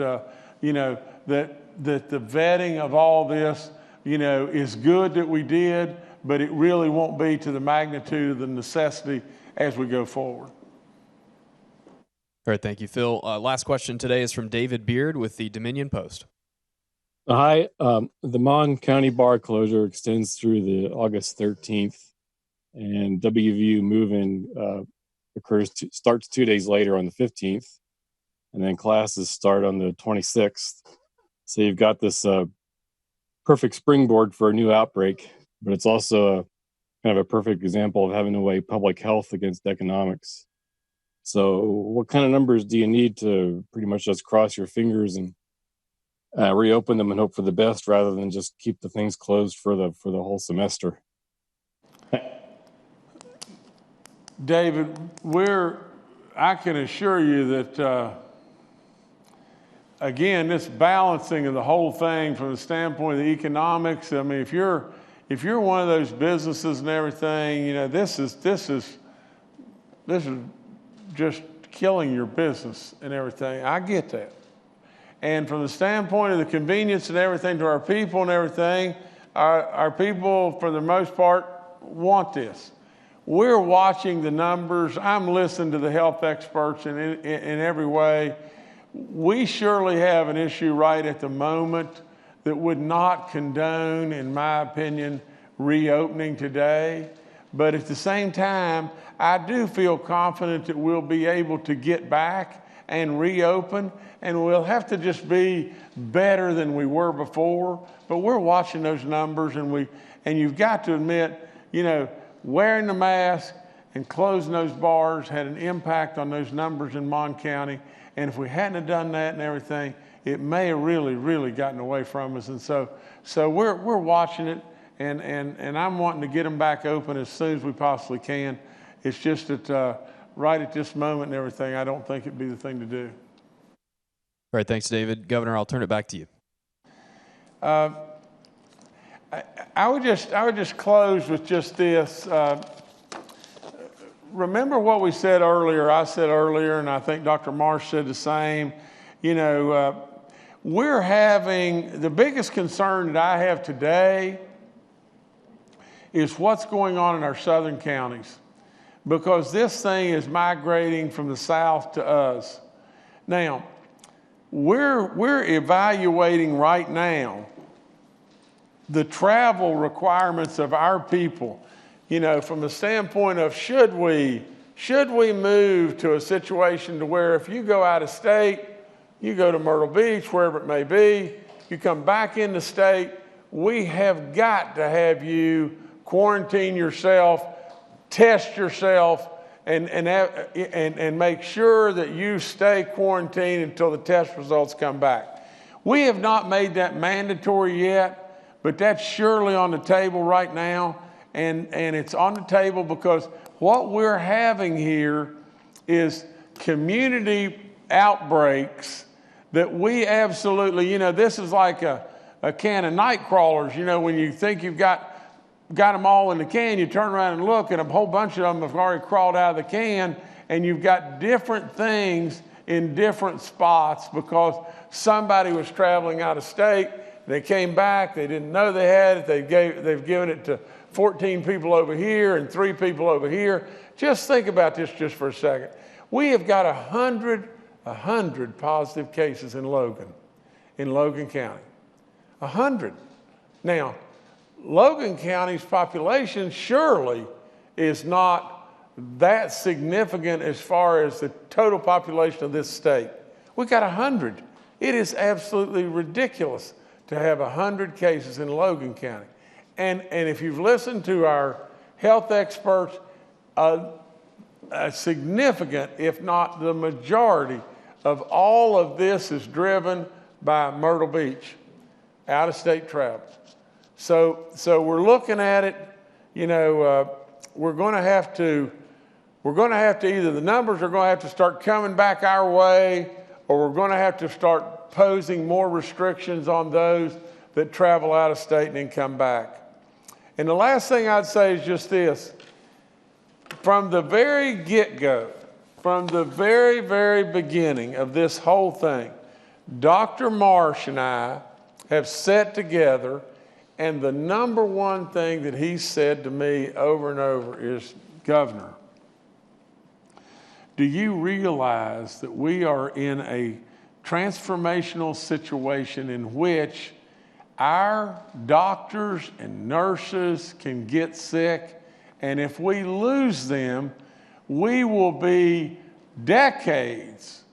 that the vetting of all this, is good that we did, but it really won't be to the magnitude of the necessity as we go forward. All right, thank you, Phil. Last question today is from David Beard with the Dominion Post. Hi, the Mon County bar closure extends through the August 13th, and WVU move-in starts 2 days later on the 15th, and then classes start on the 26th. So you've got this perfect springboard for a new outbreak, but it's also kind of a perfect example of having to weigh public health against economics. So what kind of numbers do you need to pretty much just cross your fingers and reopen them and hope for the best rather than just keep the things closed for the whole semester? David, I can assure you that, again, this balancing of the whole thing from the standpoint of the economics, I mean, if you're one of those businesses and everything, this is just killing your business and everything. I get that. And from the standpoint of the convenience and everything to our people and everything, our people, for the most part, want this. We're watching the numbers. I'm listening to the health experts in every way. We surely have an issue right at the moment that would not condone, in my opinion, reopening today. But at the same time, I do feel confident that we'll be able to get back and reopen, and we'll have to just be better than we were before. But we're watching those numbers, and you've got to admit, wearing the mask and closing those bars had an impact on those numbers in Mon County. And if we hadn't have done that and everything, it may have really, really gotten away from us. And so we're watching it, and I'm wanting to get them back open as soon as we possibly can. It's just that right at this moment and everything, I don't think it'd be the thing to do. All right, thanks, David. Governor, I'll turn it back to you. I would just close with just this. Remember what we said earlier. I said earlier, and I think Dr. Marsh said the same. We're having the biggest concern that I have today is what's going on in our southern counties, because this thing is migrating from the south to us. Now, we're evaluating right now the travel requirements of our people, from the standpoint of should we move to a situation to where if you go out of state, you go to Myrtle Beach, wherever it may be, you come back into state, we have got to have you quarantine yourself, test yourself, and make sure that you stay quarantined until the test results come back. We have not made that mandatory yet, but that's surely on the table right now. And it's on the table because what we're having here is community outbreaks that we absolutely, this is like a can of night crawlers. When you think you've got them all in the can, you turn around and look, and a whole bunch of them have already crawled out of the can, and you've got different things in different spots because somebody was traveling out of state. They came back, they didn't know they had it, they've given it to 14 people over here and 3 people over here. Just think about this just for a second. We have got 100 positive cases in Logan County. 100. Now, Logan County's population surely is not that significant as far as the total population of this state. We got 100. It is absolutely ridiculous to have 100 cases in Logan County. And if you've listened to our health experts, a significant, if not the majority, of all of this is driven by Myrtle Beach, out-of-state travel. So we're looking at it. We're going to have to either the numbers are going to have to start coming back our way, or we're going to have to start posing more restrictions on those that travel out of state and then come back. And the last thing I'd say is just this. From the very get-go, from the very, very beginning of this whole thing, Dr. Marsh and I have sat together, and the number one thing that he said to me over and over is, Governor, do you realize that we are in a transformational situation in which our doctors and nurses can get sick, and if we lose them, we will be decades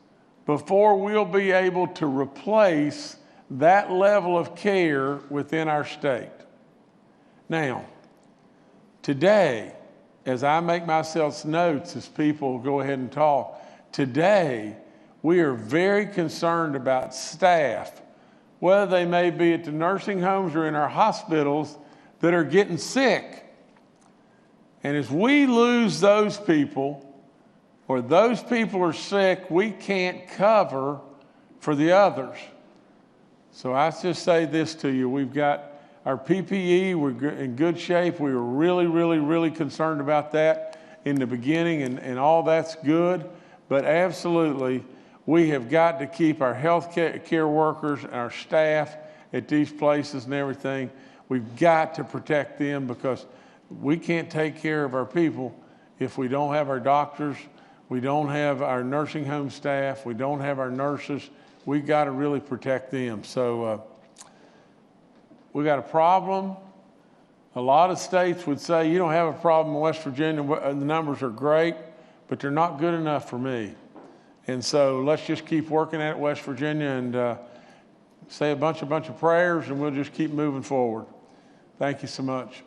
before we'll be able to replace that level of care within our state. Now, today, as I make myself notes as people go ahead and talk, today we are very concerned about staff, whether they may be at the nursing homes or in our hospitals, that are getting sick. And as we lose those people, or those people are sick, we can't cover for the others. So I just say this to you. We've got our PPE, we're in good shape. We were really, really, really concerned about that in the beginning, and all that's good. But absolutely, we have got to keep our health care workers and our staff at these places and everything. We've got to protect them, because we can't take care of our people if we don't have our doctors, we don't have our nursing home staff, we don't have our nurses. We've got to really protect them. So we got a problem. A lot of states would say, you don't have a problem in West Virginia, the numbers are great, but they're not good enough for me. And so let's just keep working at it, West Virginia, and say a bunch of prayers, and we'll just keep moving forward. Thank you so much.